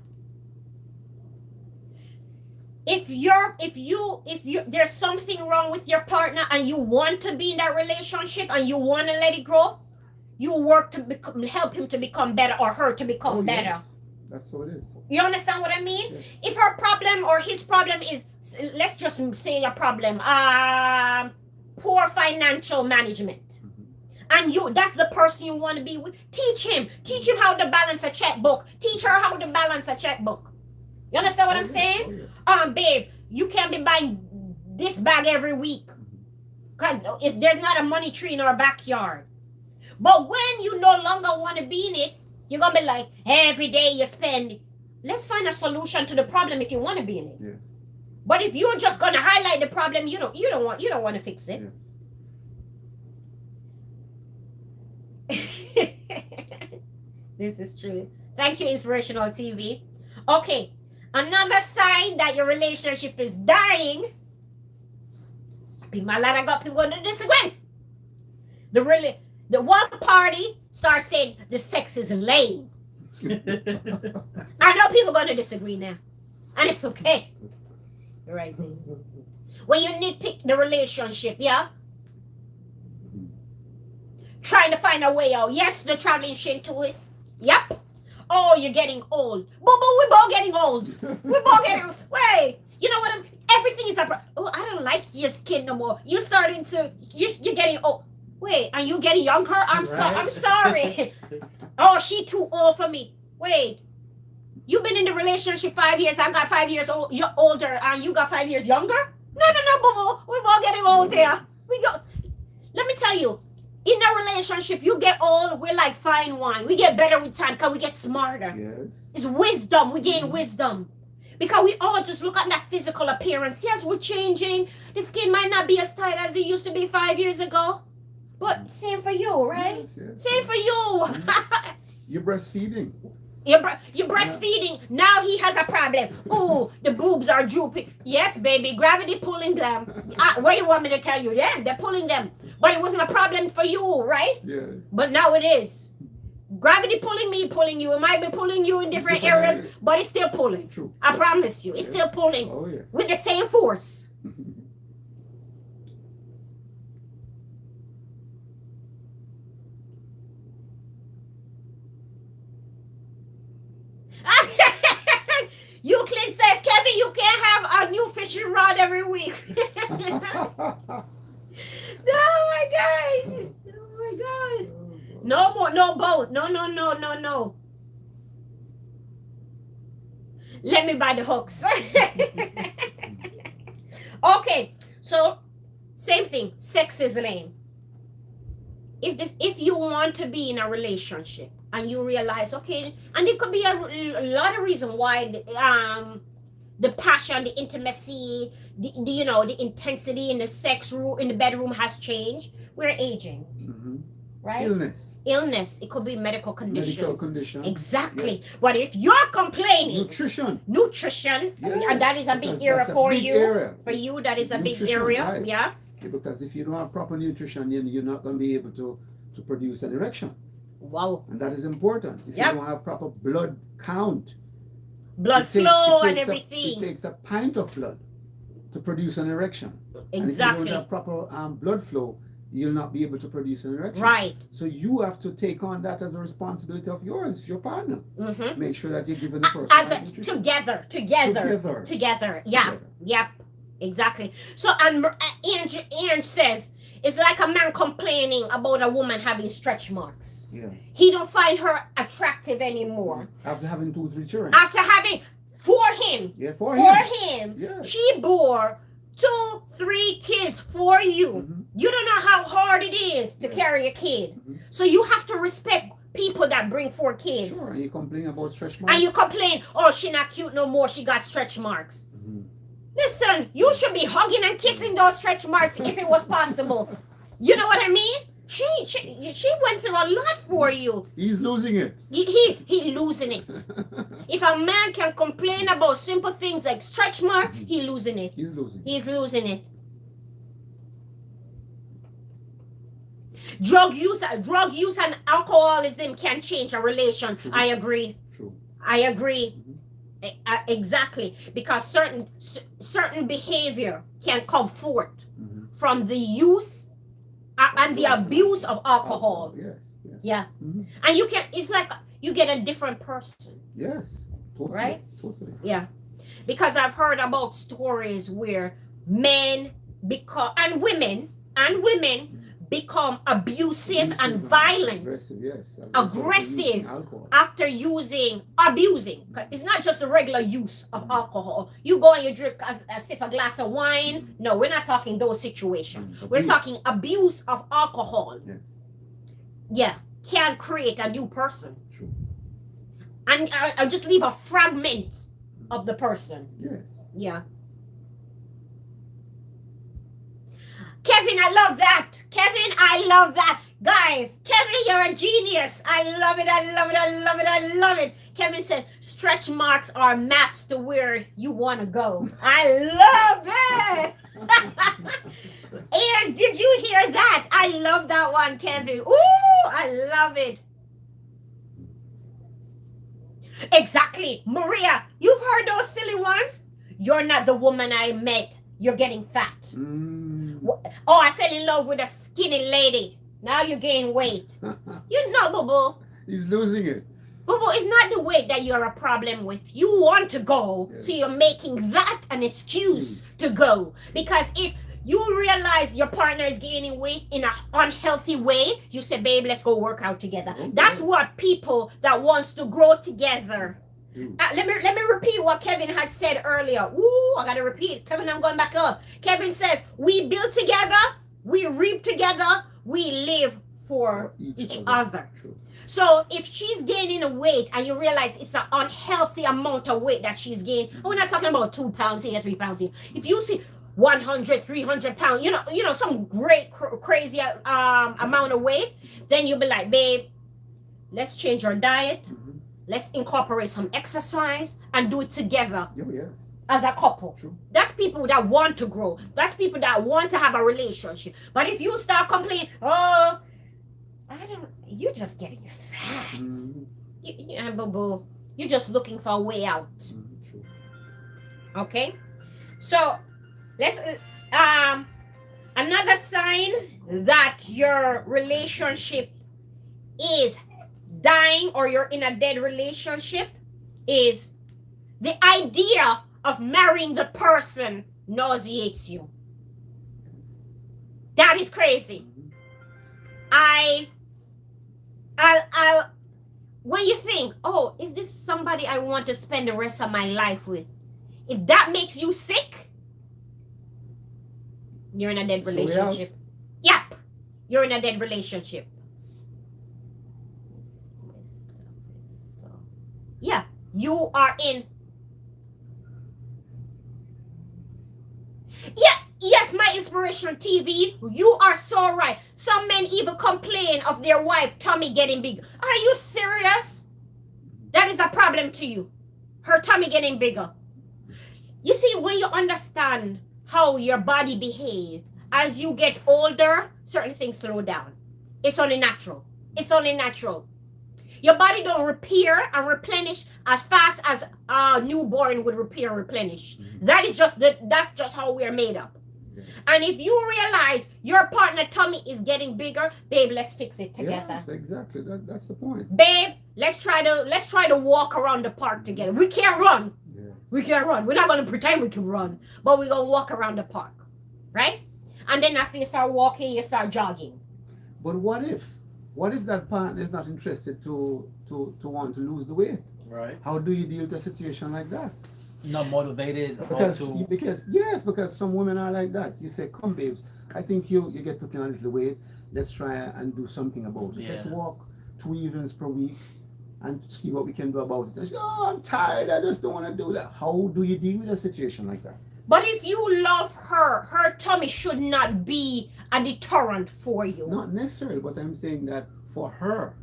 If you there's something wrong with your partner and you want to be in that relationship and you want to let it grow, you work to help him to become better or her to become better. Yes. That's what it is. You understand what I mean? Yes. If her problem or his problem is, let's just say a problem, poor financial management, and that's the person you want to be with, teach him how to balance a checkbook. Teach her how to balance a checkbook. You understand what I'm saying? Oh, yes. Babe, you can't be buying this bag every week because there's not a money tree in our backyard. But when you no longer want to be in it, you're gonna be like, every day you spend. Let's find a solution to the problem if you want to be in it. Yes. But if you're just gonna highlight the problem, you don't want to fix it. Yes. This is true. Thank you, Inspirational TV. Okay, another sign that your relationship is dying. A lot of people going to disagree. The one party starts saying the sex is lame. I know people are going to disagree now, and it's okay. Right. When you nitpick the relationship, yeah. Trying to find a way out. Yes, the traveling shit to us. Yep. Oh, you're getting old. But we're both getting old. We're both getting old. Wait, you know what? Everything is up. Oh, I don't like your skin no more. You're starting to. You're getting old. Wait, are you getting younger? I'm sorry. Oh, she too old for me. Wait, you've been in the relationship 5 years. I got 5 years old. You're older, and you got 5 years younger. No, boo. We're both getting old here. Let me tell you. In a relationship, you get old, we're like fine wine. We get better with time because we get smarter. Yes. It's wisdom. We gain wisdom. Because we all just look at that physical appearance. Yes, we're changing. The skin might not be as tight as it used to be 5 years ago. But same for you, right? Yes, yes, Same yes. for you. You're breastfeeding. You're breastfeeding. Now he has a problem. Oh, the boobs are drooping. Yes, baby, gravity pulling them. What do you want me to tell you? Yeah, they're pulling them. But it wasn't a problem for you, right? Yes. But now it is. Gravity pulling me, pulling you. It might be pulling you in different areas, but it's still pulling. True. I promise you, it's still pulling Oh yes. with the same force. Euclid says, Kevin, you can't have a new fishing rod every week. Oh my God. Oh my God. No more, no boat. No. Let me buy the hooks. Okay, so same thing. Sex is lame. If you want to be in a relationship and you realize, okay, and it could be a lot of reasons why the passion, the intimacy, the intensity in the sex room, in the bedroom has changed. We're aging, right? Illness. It could be medical conditions. Exactly. Yes. But if you're complaining, Nutrition. Yeah. And that is a big area for you. For you, that is a big area. Right. Yeah. Because if you don't have proper nutrition, then you're not going to be able to produce an erection. Wow. And that is important. If you don't have proper blood count, blood flow and everything. It takes a pint of blood to produce an erection. Exactly. And if you don't have proper blood flow, you'll not be able to produce an erection. Right. So you have to take on that as a responsibility of yours, your partner. Make sure that you're giving the person together. Yeah. Together. Yep. Exactly. So, and Ange says, it's like a man complaining about a woman having stretch marks. Yeah. He don't find her attractive anymore. After having 2-3 children. After having, for him. Yeah, for him. Yeah. She bore 2-3 kids for you. You don't know how hard it is to carry a kid. So you have to respect people that bring 4 kids. Sure, and you complain about stretch marks. And you complain, oh, she not cute no more, she got stretch marks. Listen, you should be hugging and kissing those stretch marks if it was possible. You know what I mean? She went through a lot for you. He's losing it. He losing it. If a man can complain about simple things like stretch mark, he losing it. He's losing it. Drug use and alcoholism can change a relation. True. I agree. True. I agree. Exactly, because certain behavior can come forth from the use and the abuse of alcohol. Yes. Yeah. And you can, it's like you get a different person. Yes. Totally. Right? Totally. Yeah. Because I've heard about stories where men and women become abusive and violent. Aggressive after abusing. It's not just the regular use of alcohol. You go and you drink a sip a glass of wine. No, we're not talking those situations. We're talking abuse of alcohol. Yes. Yeah, can create a new person. True. And I'll just leave a fragment of the person. Yes. Yeah. Kevin, I love that. Kevin, I love that. Guys, Kevin, you're a genius. I love it. Kevin said, stretch marks are maps to where you want to go. I love it. And did you hear that? I love that one, Kevin. Ooh, I love it. Exactly. Maria, you've heard those silly ones? You're not the woman I met. You're getting fat. Oh, I fell in love with a skinny lady. Now you gain weight. You know, Boo-Boo. He's losing it. Boo-Boo, it's not the weight that you're a problem with. You want to go, so you're making that an excuse to go. Because if you realize your partner is gaining weight in an unhealthy way, you say, babe, let's go work out together. Okay. That's what people that wants to grow together. Let me repeat what Kevin had said earlier. Ooh, I gotta repeat. Kevin, I'm going back up. Kevin says, we build together, we reap together, we live for each other. True. So if she's gaining a weight and you realize it's an unhealthy amount of weight that she's gained, we're not talking about 2 pounds here, 3 pounds here. If you see, 100, 300 pounds, some great crazy amount of weight, then you'll be like, babe, let's change our diet. Mhm. Let's incorporate some exercise and do it together Oh, yes. as a couple. True. That's people that want to grow. That's people that want to have a relationship. But if you start complaining, oh, you're just getting fat. Mhm. Boo-boo. You're just looking for a way out. Mhm. True. Okay? So, let's, another sign that your relationship is dying or you're in a dead relationship is the idea of marrying the person nauseates you. That is crazy. Mhm. I when you think, oh, is this somebody I want to spend the rest of my life with? If that makes you sick, you're in a dead So we relationship. Yep, you're in a dead relationship. Yeah, you are in. Yeah, yes, my inspiration TV, you are so right. Some men even complain of their wife tummy getting big. Are you serious? That is a problem to you. Her tummy getting bigger. You see, when you understand how your body behaves, as you get older, certain things slow down. It's only natural. It's only natural. Your body don't repair and replenish as fast as a newborn would repair and replenish. Mhm. That's just how we're made up. Yes. And if you realize your partner tummy is getting bigger, babe, let's fix it together. Yes, exactly. That's the point. Babe, let's try to walk around the park together. We can't run. Yes. We can't run. We're not gonna pretend we can run, but we're gonna walk around the park. Right? And then after you start walking, you start jogging. But what if that partner is not interested to want to lose the weight? Right. How do you deal with a situation like that? Not motivated or Because some women are like that. You say, come babes, I think you get putting on a little weight. Let's try and do something about it. Let's Yeah. walk 2 evenings per week and see what we can do about it. And she, oh, I'm tired. I just don't want to do that. How do you deal with a situation like that? But if you love her, her tummy should not be a deterrent for you. Not necessarily, but I'm saying that for her.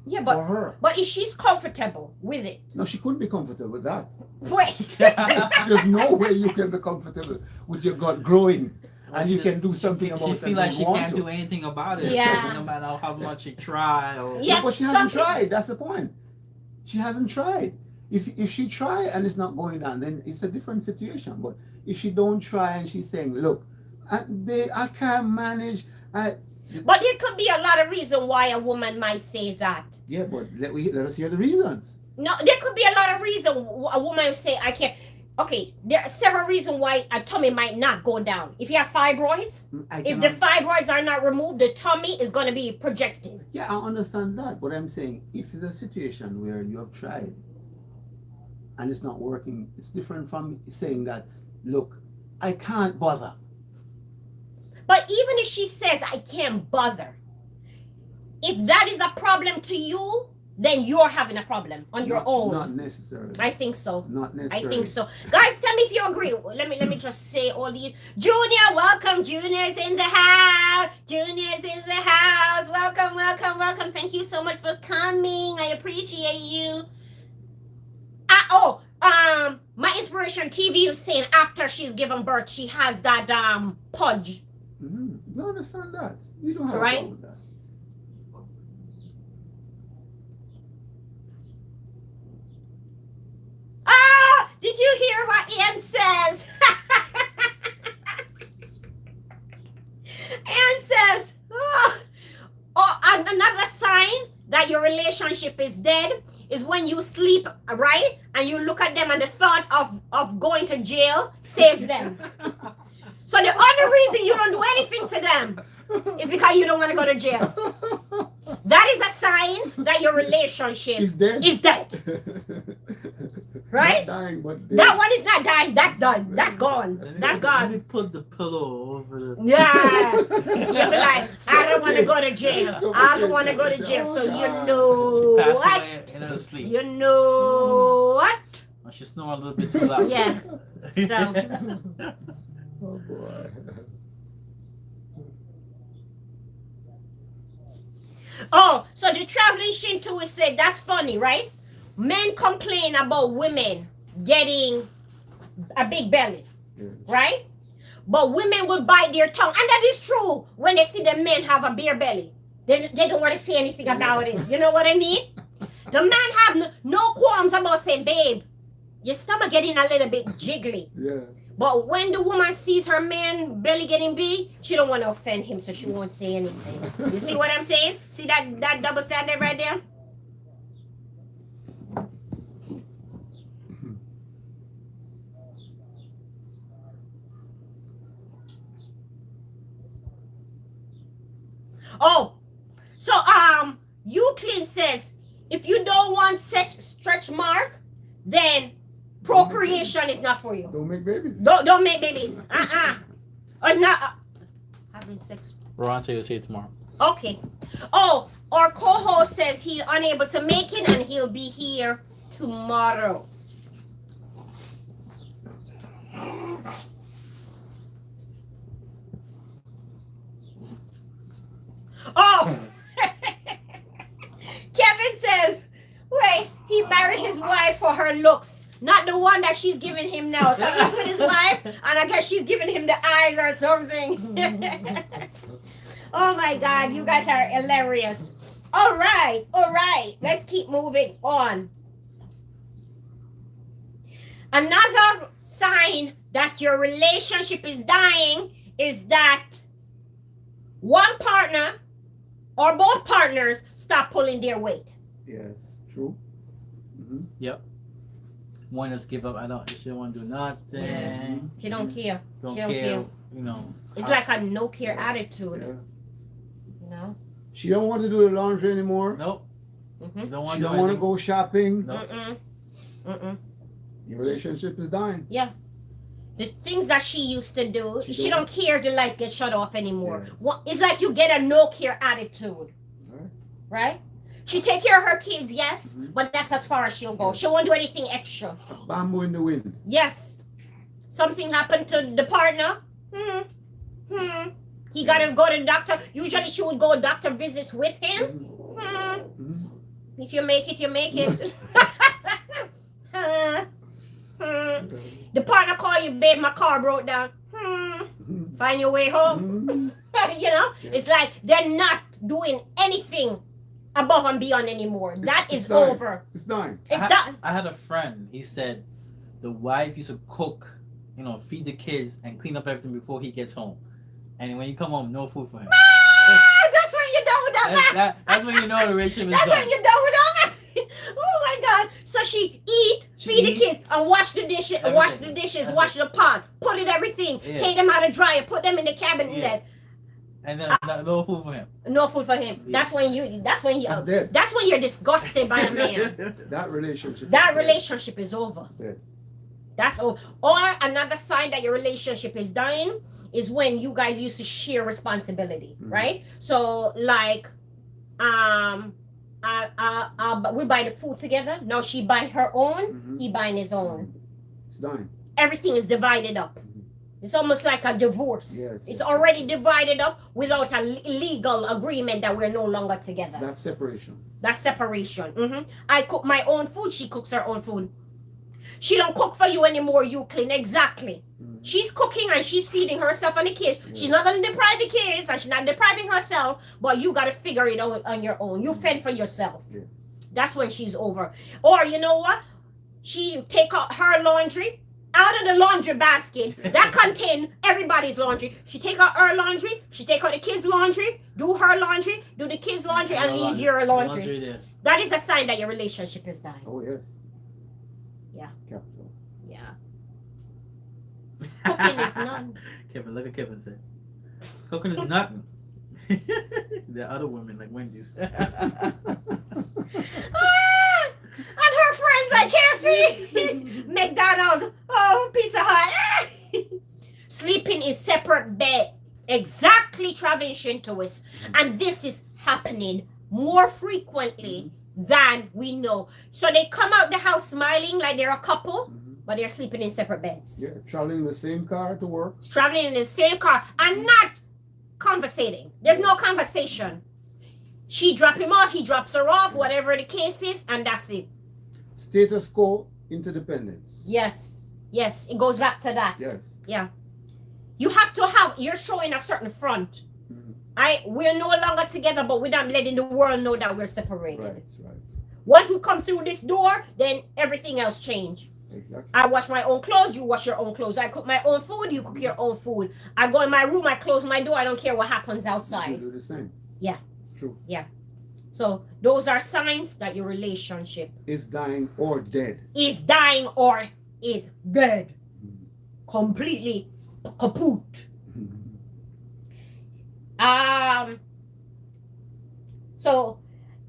Yeah, For her. but if she's comfortable with it, No, she couldn't be comfortable with that. wait. There's no way you can be comfortable with your gut growing and you can do something about She it. feel like and she want can't to. do anything about it. Yeah. No matter how much she try. Or... Yeah. No, but she some hasn't people- tried. That's the point. She hasn't tried. If she try and it's not going down, then it's a different situation. But if she don't try and she's saying, look, I can't manage. But there could be a lot of reason why a woman might say that. Yeah, but let us hear the reasons. No, there could be a lot of reason a woman would say, I can't. Okay, there are several reasons why a tummy might not go down. If you have fibroids, if the fibroids are not removed, the tummy is going to be projecting. Yeah, I understand that. But I'm saying if it's a situation where you have tried and it's not working, it's different from saying that, look, I can't bother. But even if she says, I can't bother, if that is a problem to you, then you're having a problem on your own. Not necessarily. I think so. Not necessarily. I think so. Guys, tell me if you agree. Let me just say all these. Junior, welcome. Junior's in the house. Junior's in the house. Welcome, welcome, welcome. Thank you so much for coming. I appreciate you. My inspiration TV is saying after she's given birth, she has that pudge. Mm-hmm. You understand that? You don't have Right? a problem with that. Did you hear what Ann says? Ann says, another sign that your relationship is dead is when you sleep, right? And you look at them and the thought of going to jail saves them. So the only reason you don't do anything to them is because you don't want to go to jail. That is a sign that your relationship He's dead. is dead. Right? Not dying, but dead. That one is not dying. That's done. That's gone. Let me That's put- Let me gone. put the pillow over the. Yeah. You'll be like, I don't want to go to jail. So I don't okay. want to go to jail. So you God. know She passed what? away in her sleep. You know what? Oh, she snoring a little bit too loud. Yeah. So Oh boy. Oh, so the traveling Shinto said that's funny, right? Men complain about women getting a big belly, Yes. right? But women will bite their tongue, and that is true when they see the men have a bare belly. They don't want to say anything about it. You know what I mean? The man have no qualms about saying, babe, your stomach getting a little bit jiggly. Yeah. But when the woman sees her man belly getting big, she don't want to offend him, so she won't say anything. You see what I'm saying? See that double standard right there? Oh, so Euclid says if you don't want stretch mark, then procreation is not for you. Don't make babies. Don't make babies. Or it's not having sex. Ron said you'll see it tomorrow. Okay. Oh, our co-host says he's unable to make it and he'll be here tomorrow. Oh, Kevin says, wait, he married his wife for her looks, not the one that she's giving him now. So he's with his wife, and I guess she's giving him the eyes or something. Oh my God, you guys are hilarious. All right, let's keep moving on. Another sign that your relationship is dying is that one partner or both partners stop pulling their weight. Yes. True. Mm-hmm. Yep. One just give up. She don't want to do nothing. Yeah. She don't care. Don't She don't care. care. You know. It's like a no care attitude. Yeah. You know? She don't want to do the laundry anymore. Nope. Mm-hmm. Don't want She to don't want to go shopping. Nope. Mm-mm. Your relationship is dying. The things that she used to do, She she don't. don't care if the lights get shut off anymore. Yeah. It's like you get a no care attitude, Right. right? She take care of her kids, yes, Mhm. but that's as far as she'll go. Yeah. She won't do anything extra. Bamboo in the wind. Yes. Something happened to the partner. He got to go to the doctor. Usually she would go doctor visits with him. Mhm. If you make it, you make it. The partner call you, babe, my car broke down. Mhm. Find your way home. Mhm. You know? Yeah. It's like they're not doing anything above and beyond anymore. That It's is done. over. It's dying. It's done. I had a friend. He said the wife used to cook, feed the kids and clean up everything before he gets home. And when you come home, no food for him. That's when you're done with that. That's when you know the relationship is That's done. when you're done with that. Oh my God. So she feed the kids and wash the dishes, Everything. wash the pot, put it everything, Yeah. take them out of dryer, put them in the cabinet. Yeah. And then no food for him. No food for him. Yeah. That's when dead. that's when you're disgusted by a man. That relationship. That is dead. relationship is over. Yeah. That's all. Or another sign that your relationship is dying is when you guys used to share responsibility, Mhm. right? So like, we buy the food together. Now she buy her own, Mhm. he buying his own. It's dying. Everything is divided up. Mhm. It's almost like a divorce. Yes, It's yes. already divided up without a legal agreement that we're no longer together. That's separation. That's separation. I cook my own food. She cooks her own food. She don't cook for you anymore. You clean. Exactly. Mhm. She's cooking and she's feeding herself and the kids. Yeah. She's not going to deprive the kids and she's not depriving herself. But you got to figure it out on your own. You fend for yourself. Yeah. That's when she's over. Or you know what? She take out her laundry out of the laundry basket that contain everybody's laundry. She take out her laundry. She take out the kids' laundry. Do her laundry. Do the kids' laundry and leave your laundry. There. That is a sign that your relationship is dying. Oh yes. Yeah. Capital. Yeah. Cooking is none. Kevin, look at Kevin said. Cooking is nothing. There are other women like Wendy's. And her friends like KFC, McDonald's, Pizza Hut. Sleeping in separate bed. Exactly, traveling Shintoists. And this is happening more frequently than we know. So they come out the house smiling like they're a couple. Mhm. but they're sleeping in separate beds. Yeah, traveling in the same car to work. Traveling in the same car and not conversating. There's no conversation. She drop him off, he drops her off, whatever the case is, and that's it. Status quo, interdependence. Yes. Yes, it goes back to that. Yes. Yeah. You have to have, you're showing a certain front. We're no longer together, but we're not letting the world know that we're separated. Right. Once we come through this door, then everything else change. Exactly. I wash my own clothes, you wash your own clothes. I cook my own food, you cook your own food. I go in my room, I close my door, I don't care what happens outside. You do the same. Yeah. True. Yeah. So those are signs that your relationship is dying or dead. Is dying or is dead. Completely kaput. So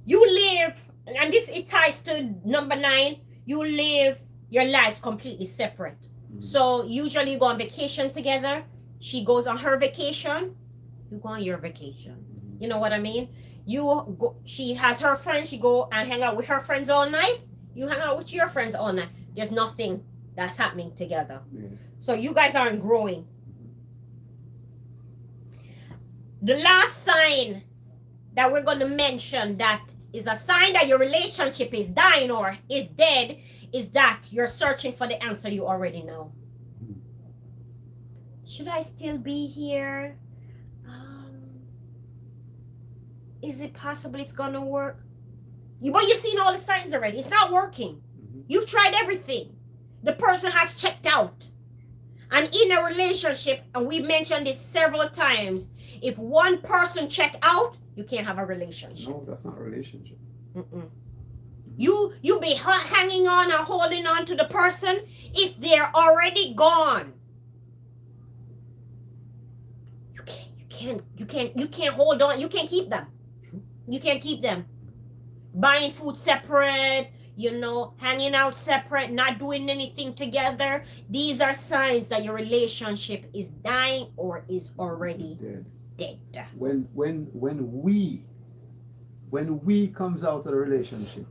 you live, and this it ties to number 9, you live your lives completely separate. So usually you go on vacation together. She goes on her vacation, you go on your vacation. You know what I mean? You go, she has her friends, she go and hang out with her friends all night. You hang out with your friends all night. There's nothing that's happening together. Yes. So you guys aren't growing. The last sign that we're going to mention that is a sign that your relationship is dying or is dead is that you're searching for the answer you already know. Should I still be here? Is it possible it's going to work? But you've seen all the signs already. It's not working. You've tried everything. The person has checked out. And in a relationship, and we mentioned this several times, if one person check out, you can't have a relationship. No, that's not a relationship. You be hanging on and holding on to the person if they're already gone. You can't hold on. You can't keep them. You can't keep them. Buying food separate, hanging out separate, not doing anything together. These are signs that your relationship is dying or is already dead. When we comes out of the relationship,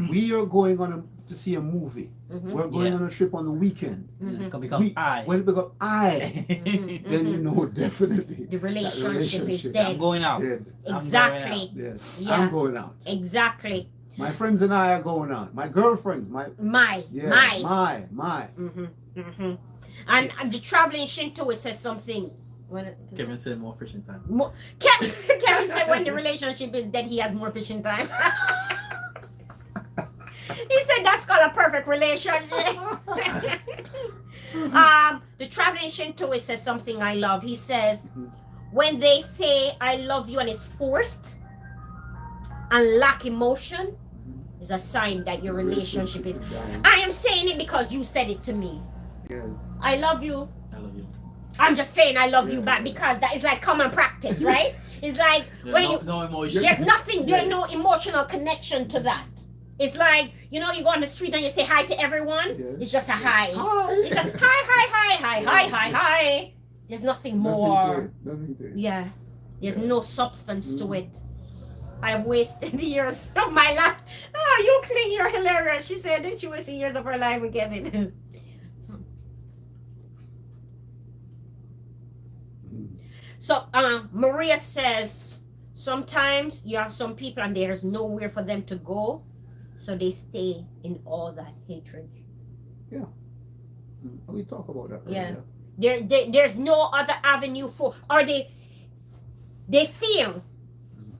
we are going on to see a movie. We're going on a trip on the weekend. It's gonna become I. When it becomes I, then you know definitely the relationship is dead. I'm going out. Dead. Exactly. Yes. Yeah. I'm going out. Exactly. My friends and I are going out. My girlfriends, my. And the traveling Shinto says something. Kevin said more fishing time. Kevin said when the relationship is dead, he has more fishing time. He said that's called a perfect relationship. The traveling Shinto says something I love. He says, when they say I love you and it's forced and lack emotion, is a sign that your relationship is. I am saying it because you said it to me. Yes. I love you. I love you. I'm just saying I love you back because that is like common practice, right? It's like no emotion. There's nothing, there's no emotional connection to that. It's like, you go on the street and you say hi to everyone. Yeah. It's just a hi. Hi. It's just hi. There's nothing more. Nothing to it. Yeah. There's no substance to it. I've wasted years of my life. Oh, you cling, you're hilarious. She said that she wasted years of her life with Kevin. So Maria says, sometimes you have some people and there's nowhere for them to go, so they stay in all that hatred. Yeah. We talk about that. Yeah. There's no other avenue for, or they feel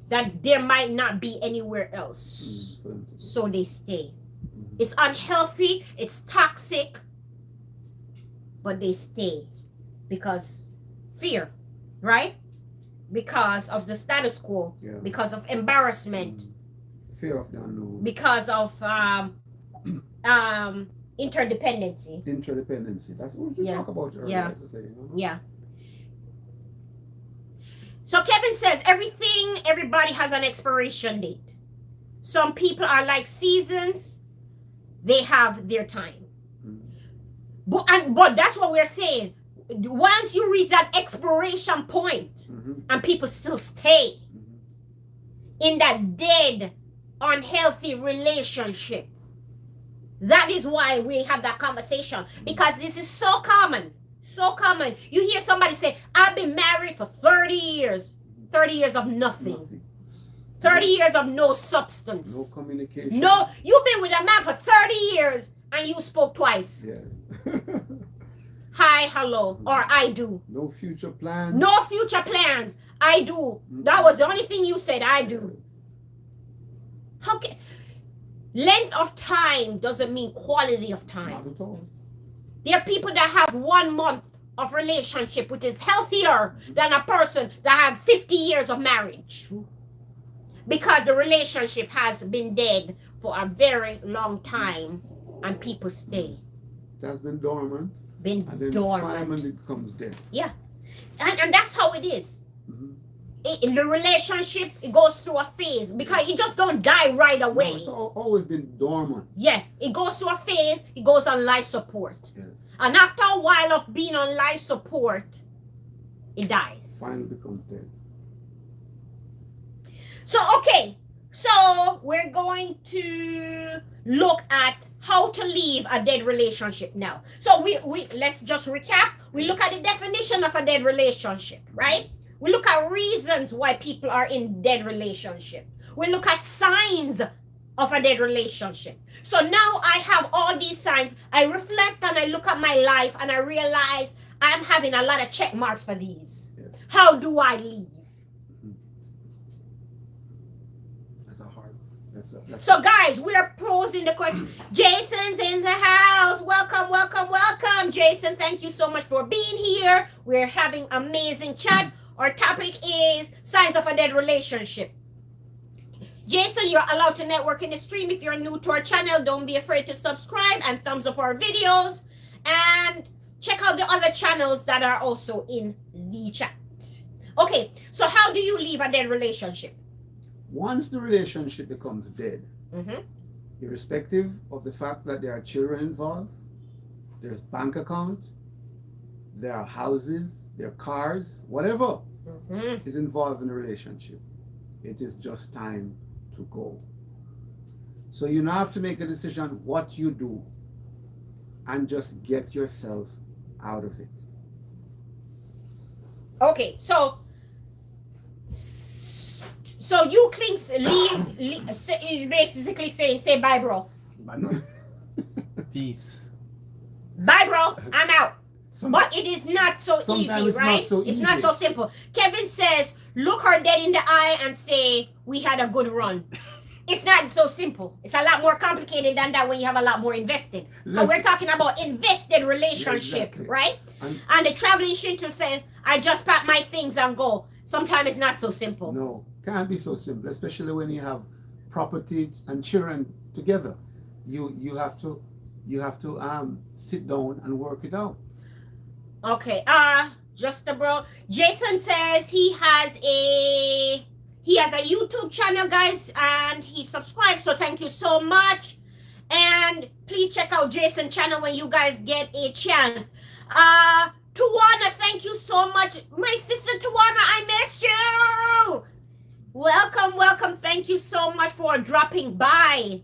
that there might not be anywhere else, so they stay. It's unhealthy, it's toxic, but they stay because fear. Right? Because of the status quo, because of embarrassment, fear of the unknown, because of interdependency. That's what we talk about earlier. Yeah. So Kevin says everybody has an expiration date. Some people are like seasons, they have their time. But that's what we're saying. Once you reach that expiration point and people still stay in that dead, unhealthy relationship, That is why we have that conversation, because this is so common. So common. You hear somebody say, I've been married for 30 years. 30 years of nothing. 30 years of no substance. No communication. No, you've been with a man for 30 years and you spoke twice. Yeah. Hi, hello, or I do. No future plans. No future plans. I do. That was the only thing you said, I do. Okay. Length of time doesn't mean quality of time. Not at all. There are people that have 1 month of relationship, which is healthier than a person that have 50 years of marriage. True. Because the relationship has been dead for a very long time and people stay. It has been dormant. Been And then dormant. finally it becomes dead. Yeah. And that's how it is. Mm-hmm. In the relationship, it goes through a phase because you just don't die right away. No, it's always been dormant. Yeah, it goes through a phase, it goes on life support. Yes. And after a while of being on life support, it dies. Finally becomes dead. So, okay. So, we're going to look at how to leave a dead relationship now. So, we let's just recap. We look at the definition of a dead relationship, right? We look at reasons why people are in dead relationship. We look at signs of a dead relationship. So now I have all these signs. I reflect and I look at my life and I realize I'm having a lot of check marks for these. Yes. How do I leave? That's a hard. So guys, we're posing the question. Jason's in the house. Welcome, welcome, welcome. Jason, thank you so much for being here. We're having amazing chat. Our topic is signs of a dead relationship. Jason, you're allowed to network in the stream. If you're new to our channel, don't be afraid to subscribe and thumbs up our videos. And check out the other channels that are also in the chat. Okay, so how do you leave a dead relationship? Once the relationship becomes dead, Mm-hmm. irrespective of the fact that there are children involved, there's bank account, there are houses, there are cars, whatever Mm-hmm. is involved in the relationship, it is just time to go. So you now have to make a decision what you do and just get yourself out of it. Okay, so you clinks leave is basically saying, say bye, bro. Peace. Bye, bro. I'm out. Some- But it is not so Sometimes easy, it's not right? so It's not easy. so simple. Kevin says, look her dead in the eye and say, we had a good run. It's not so simple. It's a lot more complicated than that when you have a lot more invested. But we're talking about invested relationship, Exactly. right? And- And the traveling Shinto said, I just pack my things and go. Sometimes it's not so simple. No, can't be so simple, especially when you have property and children together. You have to sit down and work it out. Okay, just the bro. Jason says he has a YouTube channel, guys, and he subscribed, so thank you so much. And please check out Jason's channel when you guys get a chance. Tawana, thank you so much. My sister Tawana, I missed you. Welcome, welcome. Thank you so much for dropping by.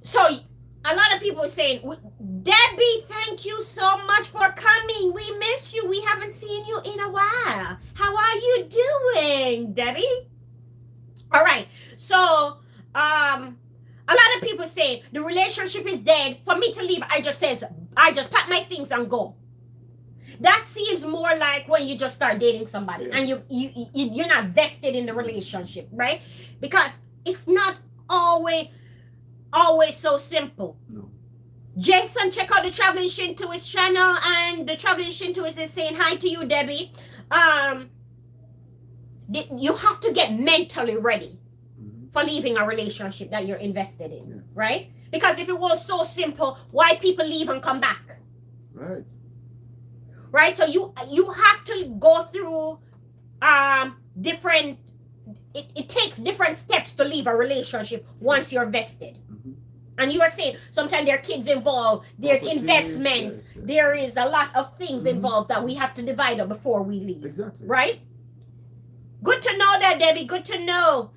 So a lot of people are saying, Debbie, thank you so much for coming. We miss you. We haven't seen you in a while. How are you doing, Debbie? All right. So, a lot of people say the relationship is dead. For me to leave, I just pack my things and go. That seems more like when you just start dating somebody and you're not vested in the relationship, right? Because it's not always so simple. No. Jason, check out the Traveling Shintoist channel, and the Traveling Shintoist is saying hi to you, Debbie. You have to get mentally ready for leaving a relationship that you're invested in, right? Because if it was so simple, why people leave and come back? Right. Right? So you have to go through different. It takes different steps to leave a relationship once you're vested. And you are saying sometimes there are kids involved, there's Property, investments, yes. there is a lot of things involved that we have to divide up before we leave. Exactly. Right? Good to know that, Debbie. Good to know.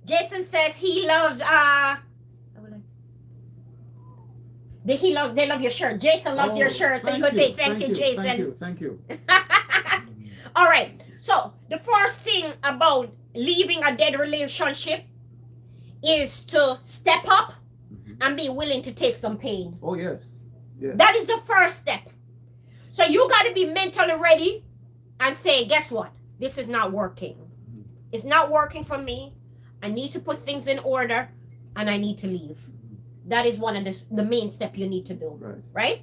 Jason says he loves they love your shirt. Jason loves your shirt, so you can say thank you, Jason. Thank you. All right. So the first thing about leaving a dead relationship is to step up and be willing to take some pain. Oh yes. Yeah. That is the first step. So you got to be mentally ready and say, guess what? This is not working. It's not working for me. I need to put things in order and I need to leave. That is one of the main step you need to do. Right?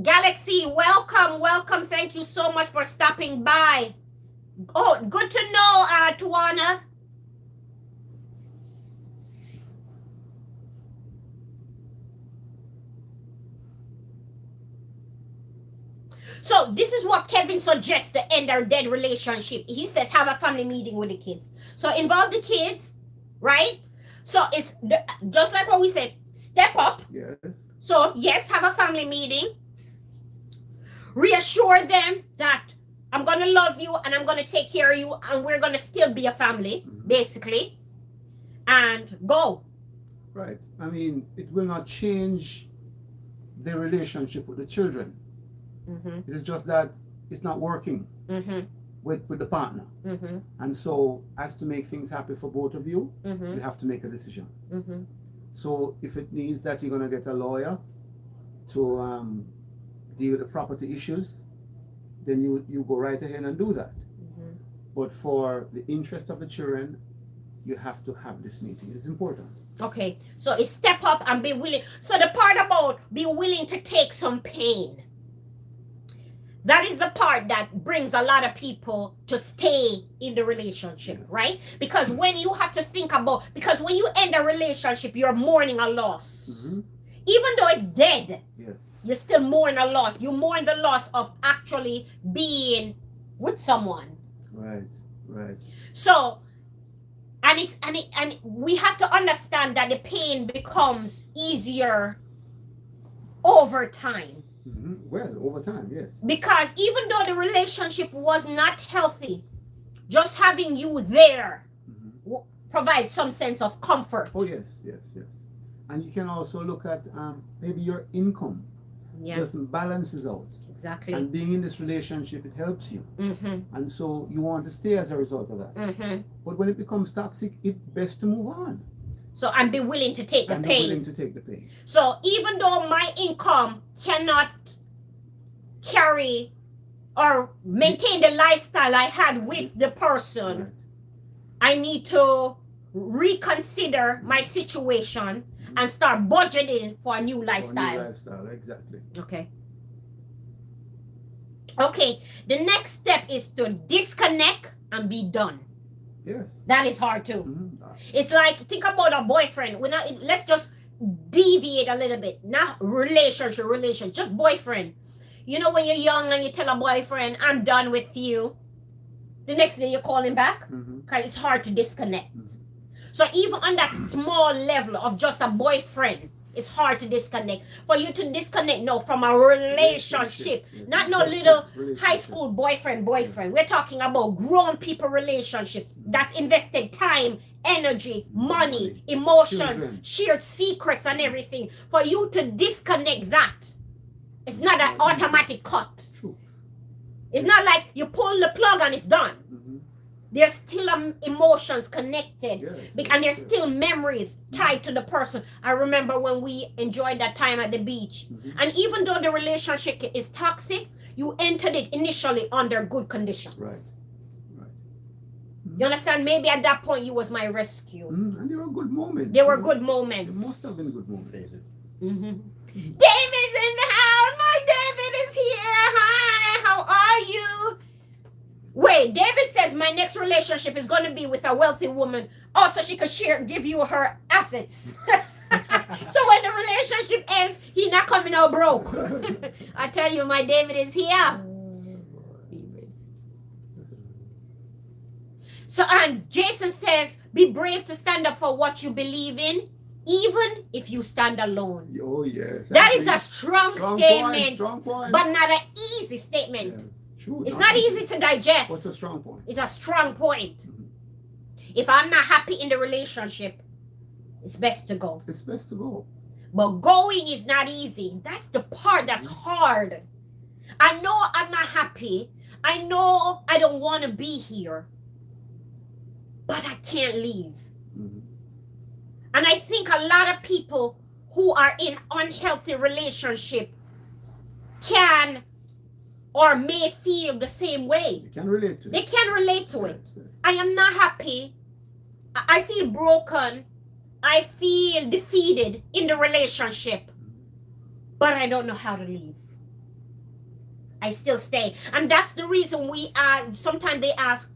Galaxy, welcome. Thank you so much for stopping by. Oh, good to know, Tuana. So this is what Kevin suggests to end our dead relationship. He says have a family meeting with the kids. So involve the kids, right? So it's just like what we said, step up. Yes. So yes, have a family meeting. Reassure them that I'm going to love you and I'm going to take care of you and we're going to still be a family, basically. And go. Right. I mean, it will not change the relationship with the children. It is just that it's not working with the partner. And so as to make things happy for both of you, you have to make a decision. So if it means that you're going to get a lawyer to deal with the property issues, then you go right ahead and do that. But for the interest of the children, you have to have this meeting. It's important. Okay, so it's step up and be willing. So the part about be willing to take some pain, that is the part that brings a lot of people to stay in the relationship, right? Because when you have to think about, because when you end a relationship, you're mourning a loss. Even though it's dead, you still mourn a loss. You mourn the loss of actually being with someone. Right. So, and we have to understand that the pain becomes easier over time. Well, over time, yes. Because even though the relationship was not healthy, just having you there provides some sense of comfort. Oh, yes. And you can also look at maybe your income. Just balances out. Exactly. And being in this relationship, it helps you. And so you want to stay as a result of that. But when it becomes toxic, it's best to move on. So and be willing to take the pain. Be willing to take the pain. So even though my income cannot carry or maintain the lifestyle I had with the person, I need to reconsider my situation and start budgeting for a new lifestyle. Exactly. Okay, the next step is to disconnect and be done. Yes. That is hard too. It's like, think about a boyfriend. Let's just deviate a little bit. Not relationship, just boyfriend. You know when you're young and you tell a boyfriend, I'm done with you. The next day you call him back. Because it's hard to disconnect. So even on that small level of just a boyfriend, it's hard to disconnect. For you to disconnect now from a relationship. Not no little high school boyfriend. We're talking about grown people relationship that's invested time, energy, money, emotions, shared secrets and everything. For you to disconnect that, it's not an automatic cut. It's not like you pull the plug and it's done. There's still emotions connected, and there's still memories tied to the person. I remember when we enjoyed that time at the beach. And even though the relationship is toxic, you entered it initially under good conditions. Right. You understand? Maybe at that point you was my rescue. And there were good moments. There were good moments. There must have been good moments. David's in the house. My David is here. Hi, how are you? Wait, David says my next relationship is going to be with a wealthy woman. Oh, so she could give you her assets. So when the relationship ends, he's not coming out broke. I tell you, my David is here. So, and Jason says, be brave to stand up for what you believe in, even if you stand alone. Oh, yes. That is a strong statement, strong point. but not an easy statement. True. It's not easy to digest. What's a strong point? It's a strong point. Mhm. If I'm not happy in the relationship, it's best to go. It's best to go. But going is not easy. That's the part that's hard. I know I'm not happy. I know I don't want to be here. But I can't leave. Mhm. And I think a lot of people who are in unhealthy relationship can or may feel the same way. You can relate to They it. can relate to it. Yes, yes. I am not happy. I feel broken. I feel defeated in the relationship. But I don't know how to leave. I still stay. And that's the reason we are, sometimes they ask,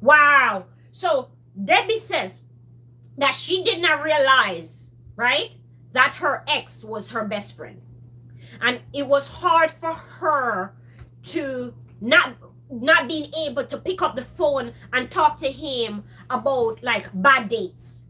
wow. So Debbie says that she did not realize, right, that her ex was her best friend. And it was hard for her to not being able to pick up the phone and talk to him about like bad dates.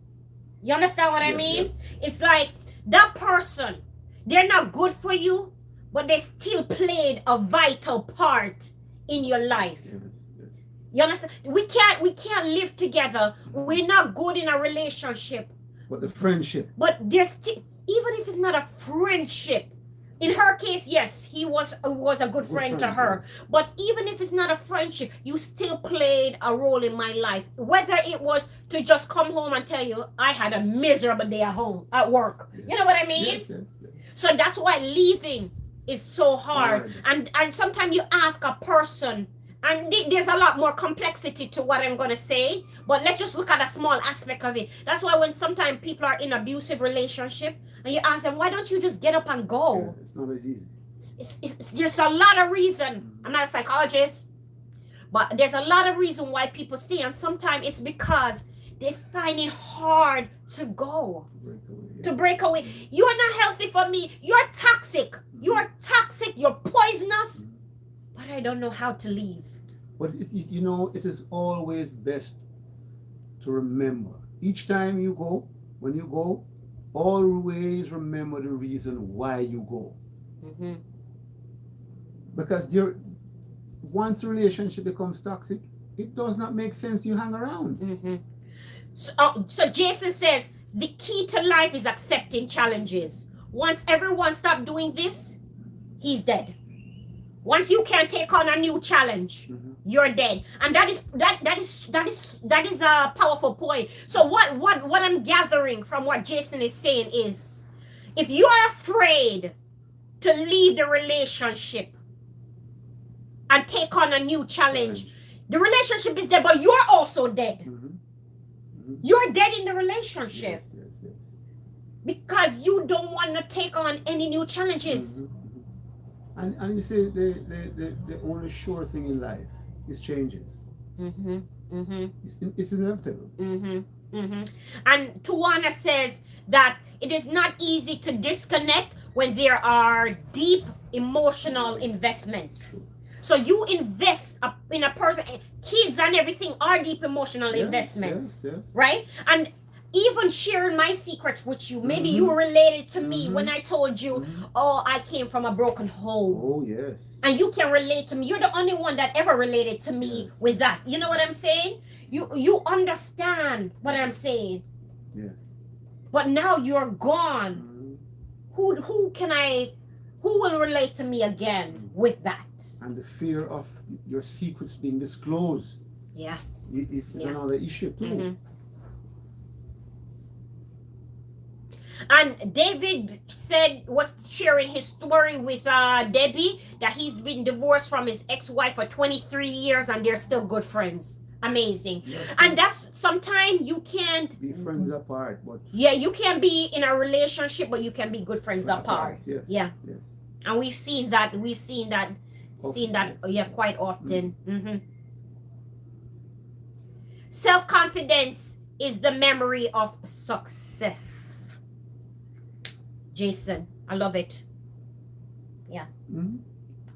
You understand what I mean? It's like that person, they're not good for you, but they still played a vital part in your life. Yes, yes. You understand? We can't live together. We're not good in a relationship. But the friendship. But there's still, even if it's not a friendship, in her case, yes, he was a good friend to her. But even if it's not a friendship, you still played a role in my life. Whether it was to just come home and tell you, I had a miserable day at work. Yes. You know what I mean? Yes, yes, yes. So that's why leaving is so hard. And sometimes you ask a person, and there's a lot more complexity to what I'm going to say, but let's just look at a small aspect of it. That's why when sometimes people are in abusive relationship and you ask them, why don't you just get up and go? Yeah, it's not as easy. It's just a lot of reason. I'm not a psychologist, but there's a lot of reason why people stay, and sometimes it's because they find it hard to go. To break away. You're not healthy for me. You're toxic. You're toxic. You're poisonous. But I don't know how to leave. But it is always best to remember. Each time you go, when you go, always remember the reason why you go. Mm-hmm. Because once a relationship becomes toxic, it does not make sense you hang around. Mm-hmm. So Jason says, the key to life is accepting challenges. Once everyone stops doing this, he's dead. Once you can take on a new challenge, you're dead. And that is a powerful point. So what I'm gathering from what Jason is saying is, if you are afraid to leave the relationship and take on a new challenge, the relationship is dead, but you're also dead. You're dead in the relationship. Yes. Because you don't want to take on any new challenges. And you say the only sure thing in life is changes. It's inevitable. And Tawana says that it is not easy to disconnect when there are deep emotional investments. So you invest in a person, kids and everything are deep emotional investments, yes. right? And even sharing my secrets with you, maybe you related to me when I told you, oh, I came from a broken home. Oh, yes. And you can relate to me. You're the only one that ever related to me with that. You know what I'm saying? You understand what I'm saying. Yes. But now you're gone. Who will relate to me again with that? And the fear of your secrets being disclosed. Yeah. Is another issue too. And David was sharing his story with Debbie, that he's been divorced from his ex-wife for 23 years and they're still good friends. Amazing. Yes, and that's sometimes you can't be friends apart, but you can be in a relationship, but you can be good friends apart. Yes. Yeah. Yes. And we've seen that quite often. Self-confidence is the memory of success. Jason, I love it. Yeah.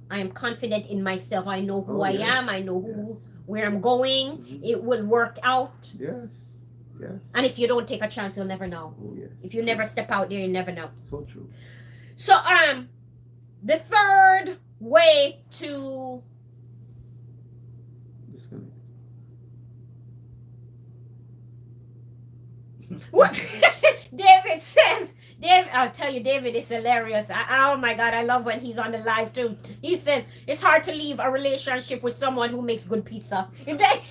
I am confident in myself. I know who Oh, I yes. am. I know Yes. where I'm going. Mhm. It will work out. Yes. Yes. And if you don't take a chance, you'll never know. Oh, yes. If you never step out there, you never know. So true. So the third way to Disconnect. what David says. David, I'll tell you, David is hilarious. Oh my God, I love when he's on the live too. He said it's hard to leave a relationship with someone who makes good pizza. If they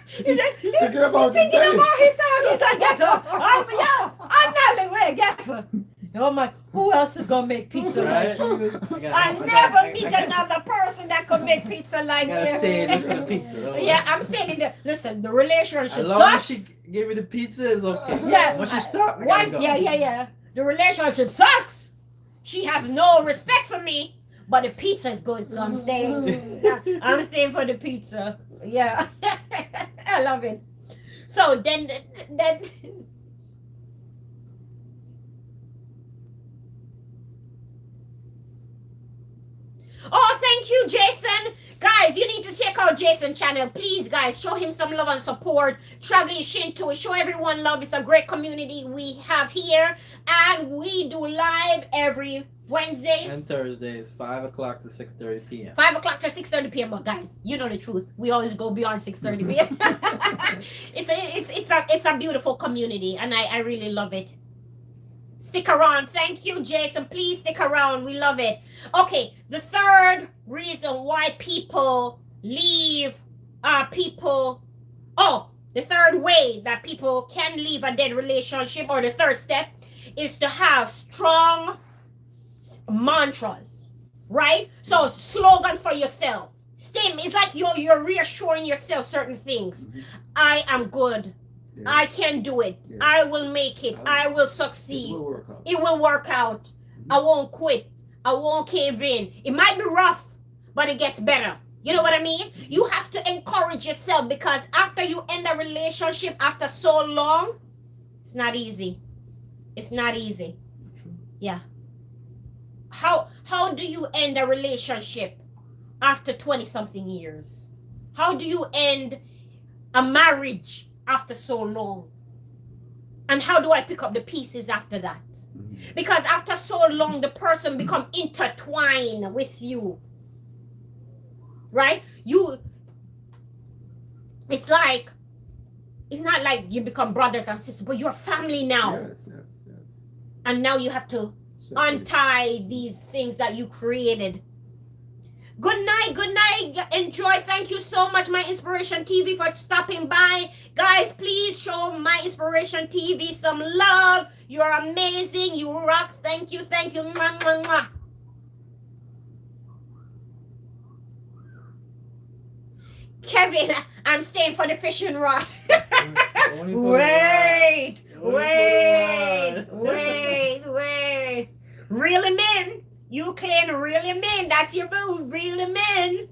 He's thinking about it. thinking about his song, he's like, guess what? I'm not like, wait, guess what? Oh my, who else is gonna make pizza like you? I never meet another person that could make pizza like I gotta you. stay in this for the pizza. Don't Yeah, worry. I'm saying in the listen, the relationship As long as sucks. she gave me the pizza, it's okay. Yeah. Once she stop, I Once, gotta go. yeah. The relationship sucks. She has no respect for me, but the pizza is good, so I'm staying. I'm staying for the pizza. Yeah, I love it. So then. Oh, thank you, Jason. Guys, you need to check out Jason's channel. Please, guys, show him some love and support. Traveling Shinto, show everyone love. It's a great community we have here. And we do live every Wednesdays. And Thursdays, 5 o'clock to 6:30 p.m. 5 o'clock to 6:30 p.m. But guys, you know the truth. We always go beyond 6:30 p.m. it's a beautiful community, and I really love it. Stick around. Thank you, Jason. Please stick around. We love it. Okay, the third reason why people leave the third way that people can leave a dead relationship, or the third step, is to have strong mantras, right? So slogan for yourself. It's like you're reassuring yourself certain things. Mhm. I am good. Yes. I can do it. Yes. I will make it. I will succeed. It will work out. It will work out. I won't quit. I won't cave in. It might be rough, but it gets better. You know what I mean? You have to encourage yourself, because after you end a relationship after so long, it's not easy. It's not easy. Yeah. How do you end a relationship after 20-something years? How do you end a marriage after so long? And how do I pick up the pieces after that? Mhm. Because after so long, the person become intertwined with you. Right? It's not like you become brothers and sisters, but you're family now. Yes. And now you have to untie these things that you created. Good night. Enjoy. Thank you so much, My Inspiration TV, for stopping by. Guys, please show My Inspiration TV some love. You're amazing. You rock. Thank you. Mwah, mwah, mwah. Kevin, I'm staying for the fishing rod. Only for the Wait. Really men. You claim really men. That's your boo. Really men.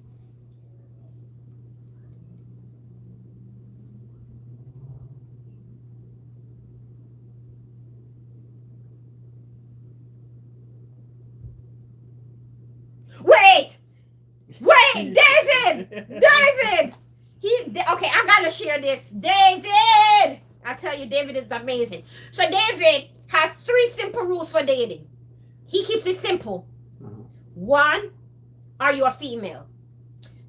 Wait, David. Okay, I gotta share this. David, I tell you, David is amazing. So David has 3 simple rules for dating. He keeps it simple. Uh-huh. 1, are you a female?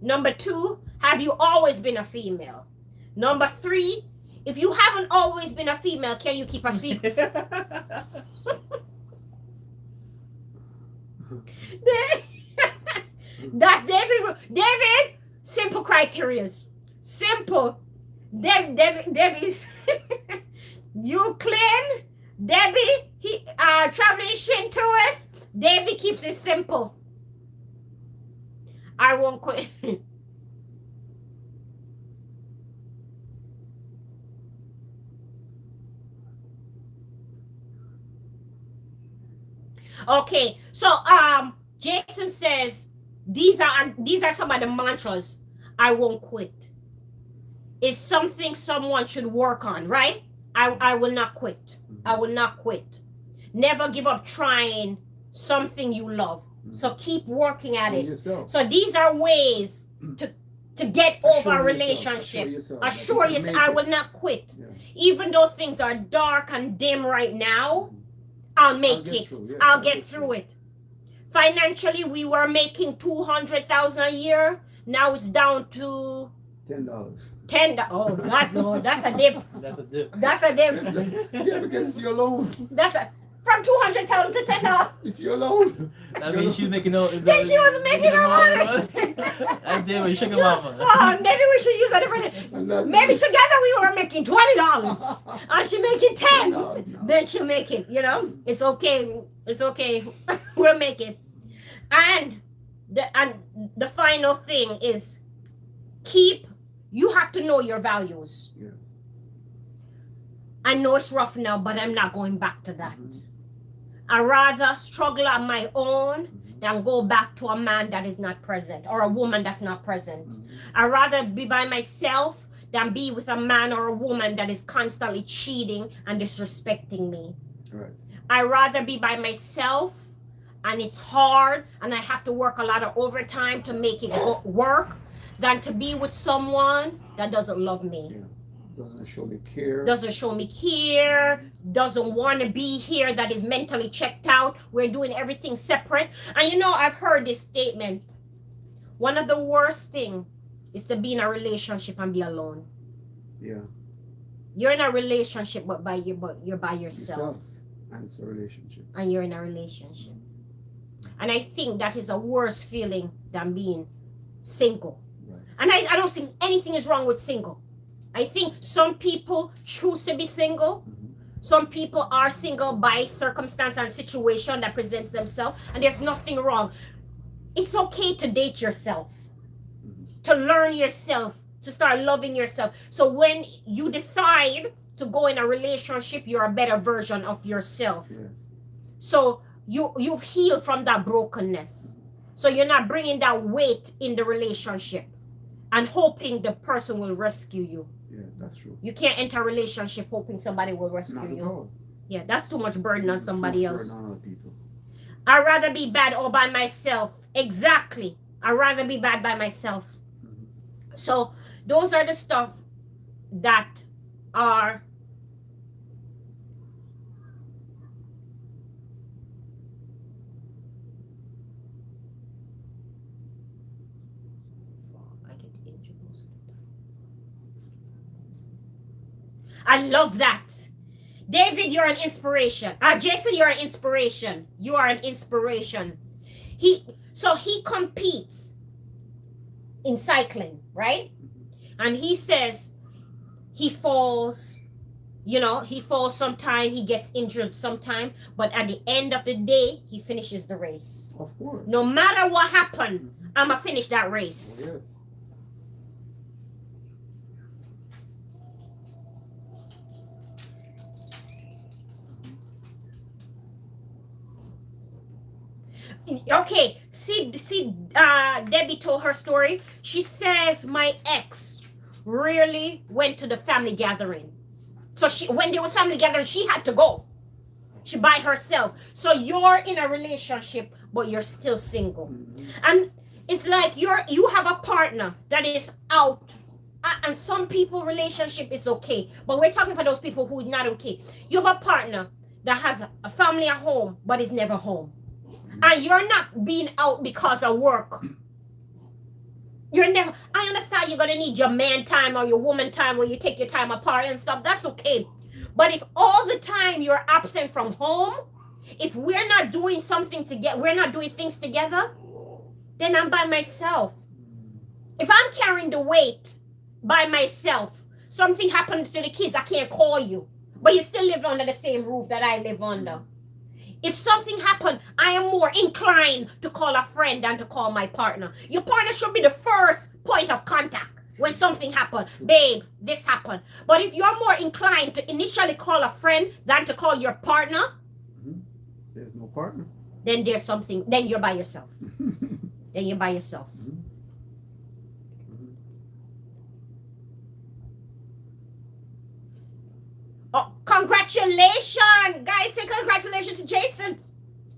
Number 2, have you always been a female? Number 3, if you haven't always been a female, can you keep a secret? That's David, simple criterias. Simple. Debbie's you clean. Debbie, traveling Shintoist. Debbie keeps it simple. I won't quit. Okay, so Jason says these are some of the mantras. I won't quit. It's something someone should work on, right? I will not quit. I will not quit. Never give up trying something you love. So keep working at Show it. yourself. So these are ways to get over a Assure relationship. yourself. Assure yourself, I will not quit. Yeah. Even though things are dark and dim right now, I'll make it. Yes, I'll get through it. Financially, we were making $200,000 a year. Now it's down to $10. Oh, that's a dip. That's a dip. That's a dip. Yeah, because it's your loan. That's a from $200,000 to $10. It's your loan. That means she's making no. Then she was making no money. I did with sugar mama. Oh, maybe we should use a different. Maybe together we were making $20, and she making 10. No. Then she'll make it. You know, it's okay. It's okay. We'll make it. And the final thing is you have to know your values. Yeah. I know it's rough now, but I'm not going back to that. I rather struggle on my own than go back to a man that is not present or a woman that's not present. I rather be by myself than be with a man or a woman that is constantly cheating and disrespecting me. Right. I rather be by myself, and it's hard and I have to work a lot of overtime to make it work, than to be with someone that doesn't love me. Yeah. Doesn't show me care. Doesn't want to be here, that is mentally checked out. We're doing everything separate. And you know, I've heard this statement. One of the worst things is to be in a relationship and be alone. Yeah. You're in a relationship, but you're by yourself. Yourself. And it's a relationship. And you're in a relationship. And I think that is a worse feeling than being single. Right. And I don't think anything is wrong with single. I think some people choose to be single. Some people are single by circumstance and situation that presents themselves, and there's nothing wrong. It's okay to date yourself, to learn yourself, to start loving yourself. So when you decide to go in a relationship, you're a better version of yourself. Yes. So you've healed from that brokenness. So you're not bringing that weight in the relationship and hoping the person will rescue you. Yeah, that's true. You can't enter a relationship hoping somebody will rescue Not at you. all. Yeah, that's too much burden on somebody Too much else. burden on other people. I'd rather be bad all by myself. Exactly. I'd rather be bad by myself. So those are the stuff that are I love that. David, you're an inspiration. Jason, you're an inspiration. You are an inspiration. He competes in cycling, right? And he says he falls, he falls sometime, he gets injured sometime, but at the end of the day, he finishes the race. Of course. No matter what happened, I'ma finish that race. Oh, yes. Okay, see, Debbie told her story. She says my ex rarely went to the family gathering. So when there was family gathering, she had to go. She by herself. So you're in a relationship, but you're still single. And it's like you have a partner that is out. And some people relationship is okay, but we're talking for those people who is not okay. You have a partner that has a family at home, but is never home. And you're not being out because of work. I understand you're going to need your man time or your woman time where you take your time apart and stuff. That's okay. But if all the time you're absent from home, if we're not doing something together, we're not doing things together, then I'm by myself. If I'm carrying the weight by myself, something happened to the kids, I can't call you. But you still live under the same roof that I live under. If something happened, I am more inclined to call a friend than to call my partner. Your partner should be the first point of contact when something happened. Babe, this happened. But if you're more inclined to initially call a friend than to call your partner, there's no partner. Then there's something, then you're by yourself. Then you're by yourself. Oh, congratulations! Guys, say congratulations to Jason.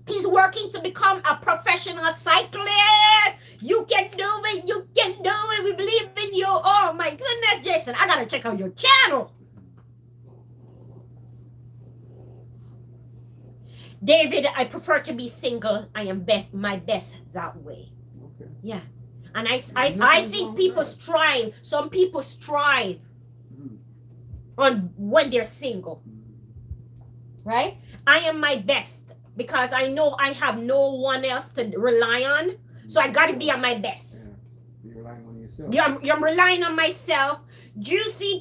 He's working to become a professional cyclist. You can do it. You can do it. We believe in you. Oh my goodness, Jason, I gotta check out your channel. David, I prefer to be single. I am my best that way. Okay. Yeah. And I think people strive. Some people strive on when they're single. Right? I am my best because I know I have no one else to rely on. So I got to be at my best. Yeah. You're relying on yourself. You're relying on myself. Juicy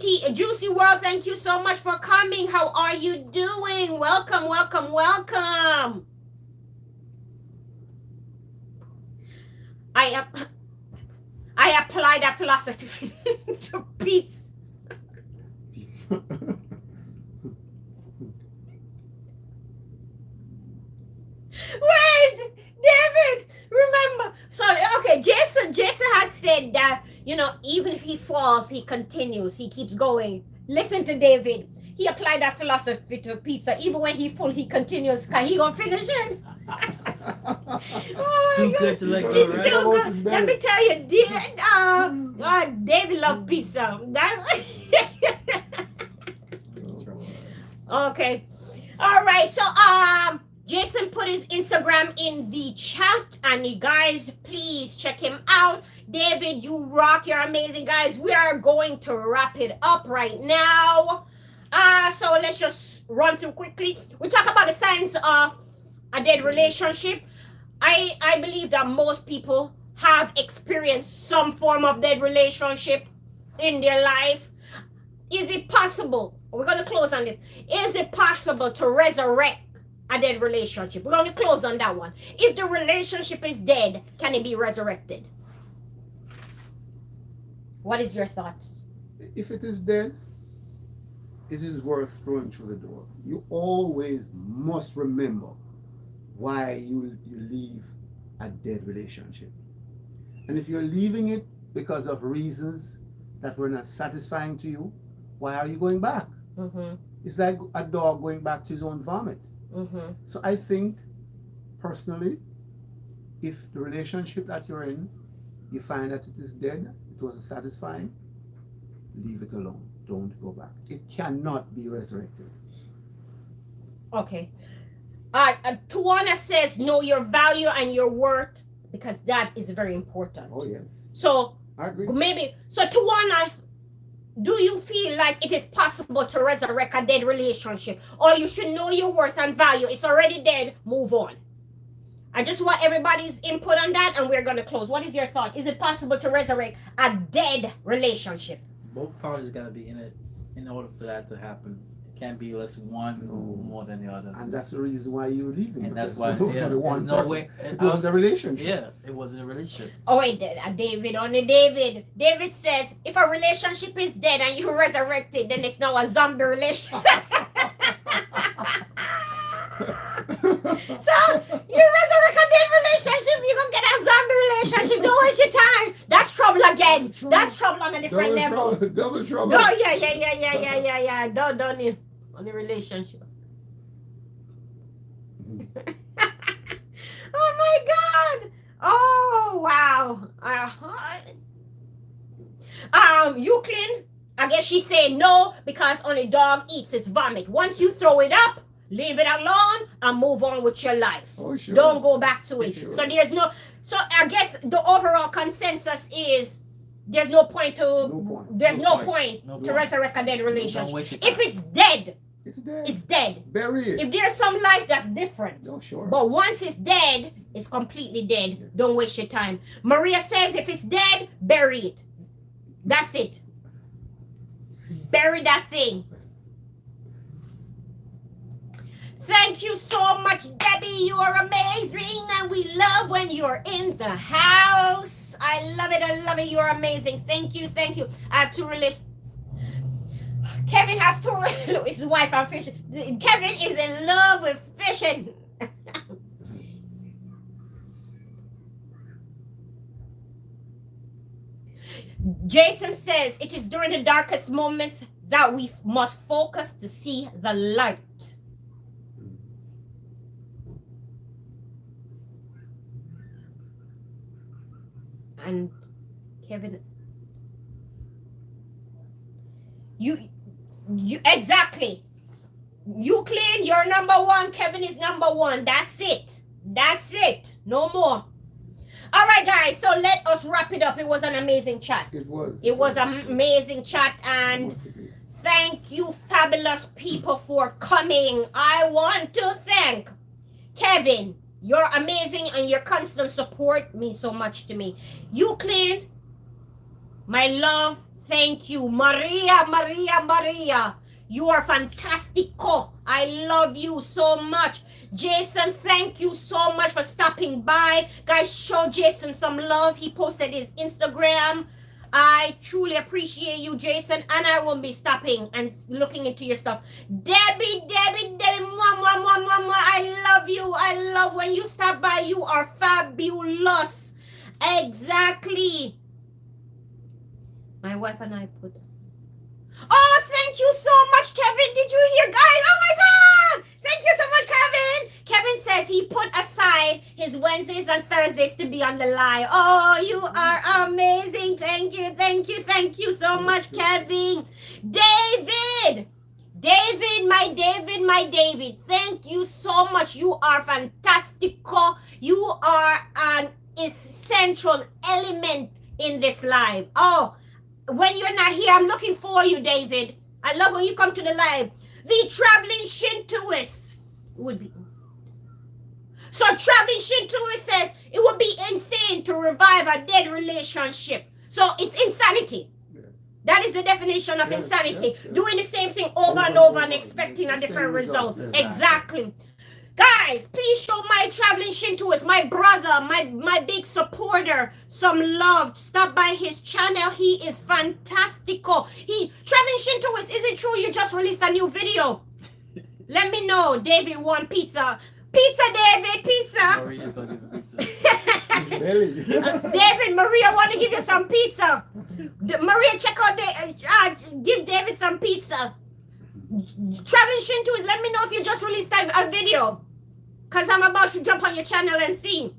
World, thank you so much for coming. How are you doing? Welcome, welcome, welcome. I apply that philosophy to Pete's. Wait, David, remember. Sorry, okay, Jason had said that, you know, even if he falls, he continues, he keeps going. Listen to David. He applied that philosophy to pizza. Even when he full, he continues, because he gonna finish it. Oh, Too good to let go, it's right? too good. Let me tell you, David loves pizza. Okay. All right. So, Jason put his Instagram in the chat, and you guys, please check him out. David, you rock. You're amazing, guys. We are going to wrap it up right now. So let's just run through quickly. We talk about the signs of a dead relationship. I believe that most people have experienced some form of dead relationship in their life. Is it possible? We're going to close on this. Is it possible to resurrect a dead relationship? We're going to close on that one. If the relationship is dead, can it be resurrected? What is your thoughts? If it is dead, it is worth throwing through the door. You always must remember why you leave a dead relationship. And if you're leaving it because of reasons that were not satisfying to you, why are you going back? Mm-hmm. It's like a dog going back to his own vomit. Mm-hmm. So I think, personally, if the relationship that you're in, you find that it is dead, it wasn't satisfying, leave it alone. Don't go back. It cannot be resurrected. Okay. Tuana says, know your value and your worth, because that is very important. Oh, yes. So, I agree. maybe, so Tuana, do you feel like it is possible to resurrect a dead relationship? Or you should know your worth and value. It's already dead. Move on. I just want everybody's input on that, and we're going to close. What is your thought? Is it possible to resurrect a dead relationship? Both parties got to be in it in order for that to happen. It can't be less one more than the other. And that's the reason why you're leaving. And that's because why, yeah, the one there's no person. way. It wasn't a relationship. Yeah, it wasn't a relationship. Oh, wait, David, only David. David says, if a relationship is dead and you resurrect it, then it's now a zombie relationship. So, you resurrect a dead relationship, you're going to get a zombie relationship. Don't waste your time. That's trouble again. That's trouble on a different level. Double trouble. No, yeah. Don't you? On the relationship. Oh my God. Oh, wow. Euclid, I guess she's saying no, because only dog eats its vomit. Once you throw it up, leave it alone and move on with your life. Oh, sure. Don't go back to it. Sure. So there's no, so I guess the overall consensus is there's no point to, there's no point to resurrect a dead relationship. If it's dead, it's dead. it's dead. Bury it. If there's some life, that's different. Oh, sure. But once it's dead, it's completely dead. Yeah. Don't waste your time. Maria says if it's dead, bury it. That's it. Bury that thing. Thank you so much, Debbie. You are amazing, and we love when you're in the house. I love it. I love it. You are amazing. Thank you. Thank you. I have two relationships. Kevin has two relationships. His wife and fishing. Kevin is in love with fishing. Jason says it is during the darkest moments that we must focus to see the light. And Kevin, you exactly. You clean, you're number one. Kevin is number one. That's it. That's it. No more. All right, guys. So let us wrap it up. It was an amazing chat. It was. It was an amazing chat, and thank you, fabulous people, for coming. I want to thank Kevin. You're amazing, and your constant support means so much to me. Euclid, my love, thank you. Maria, you are fantastico. I love you so much. Jason, thank you so much for stopping by. Guys, show Jason some love. He posted his Instagram. I truly appreciate you, Jason, and I will be stopping and looking into your stuff. Debbie, mwah, I love you. I love when you stop by. You are fabulous. Exactly. My wife and I put us. Oh, thank you so much, Kevin. Did you hear, guys? Oh my God. Thank you so much, Kevin. Kevin says he put aside his Wednesdays and Thursdays to be on the live. Oh, you are amazing. Thank you so much, Kevin. David, my David. Thank you so much. You are fantastical. You are an essential element in this live. Oh, when you're not here, I'm looking for you, David. I love when you come to the live. The traveling Shintoist would be insane. So traveling Shintoist says it would be insane to revive a dead relationship. So it's insanity. Yes. That is the definition of insanity. Yes. Doing the same thing over and over and expecting a different results. Exactly. Guys, please show my traveling Shintoist, my brother, my big supporter, some love. Stop by his channel. He is fantastical. Traveling Shintoist, is it true you just released a new video? Let me know. David want pizza. Pizza, David, pizza. Maria's gonna give pizza. David, Maria want to give you some pizza. Maria, check out, give David some pizza. Traveling Shintoist, let me know if you just released a video. Because I'm about to jump on your channel and see.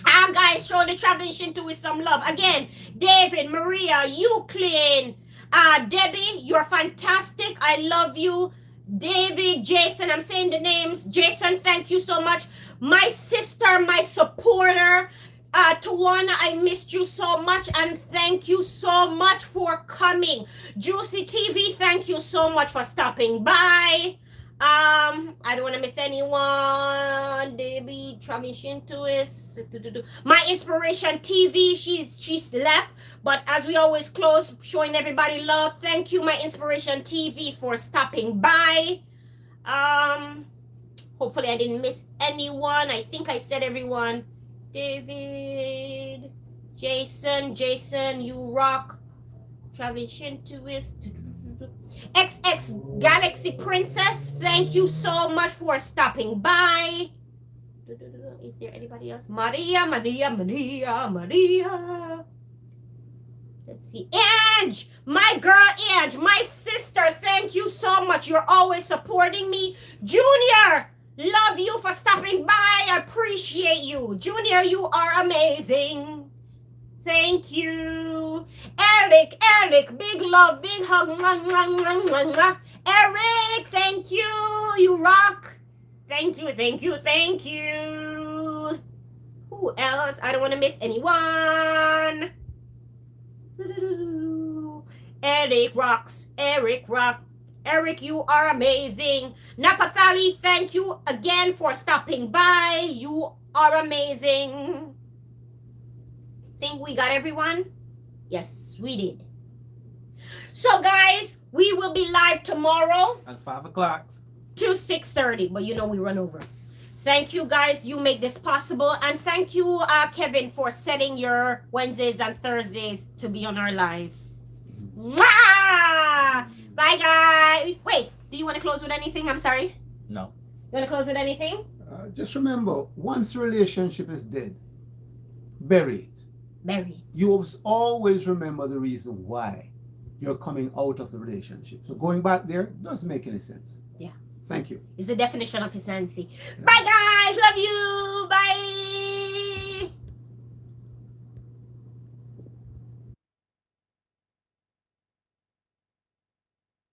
Guys, show the Traveling Shintoist some love. Again, David, Maria, Euclid, Debbie, you're fantastic. I love you. David, Jason, I'm saying the names. Jason, thank you so much. My sister, my supporter, Tawana, I missed you so much, and thank you so much for coming. Juicy TV, thank you so much for stopping by. I don't want to miss anyone. Debbie, Traveling Shintoist, my inspiration TV, she's left, but as we always close, showing everybody love. Thank you, my inspiration TV, for stopping by. Hopefully I didn't miss anyone. I think I said everyone. David, Jason, you rock. Traveling Shintoist. XX Galaxy Princess, thank you so much for stopping by. Is there anybody else? Maria. Let's see. Ange, my girl Ange, my sister, thank you so much. You're always supporting me. Junior, love you for stopping by. I appreciate you. Junior, you are amazing. Thank you. Eric, big love, big hug. Eric, thank you. You rock. Thank you. Who else? I don't want to miss anyone. Eric rocks. Eric, you are amazing. Napathali, thank you again for stopping by. You are amazing. Think we got everyone? Yes, we did. So guys, we will be live tomorrow at 5 o'clock to 6:30, but you know we run over. Thank you guys, you make this possible, and thank you Kevin for setting your Wednesdays and Thursdays to be on our live. Mwah! Bye guys. Wait, do you want to close with anything? I'm sorry. No. You want to close with anything? Just remember, once the relationship is dead, bury it. You always remember the reason why you're coming out of the relationship. So going back there doesn't make any sense. Yeah. Thank you. It's the definition of insanity. Yeah. Bye guys. Love you. Bye.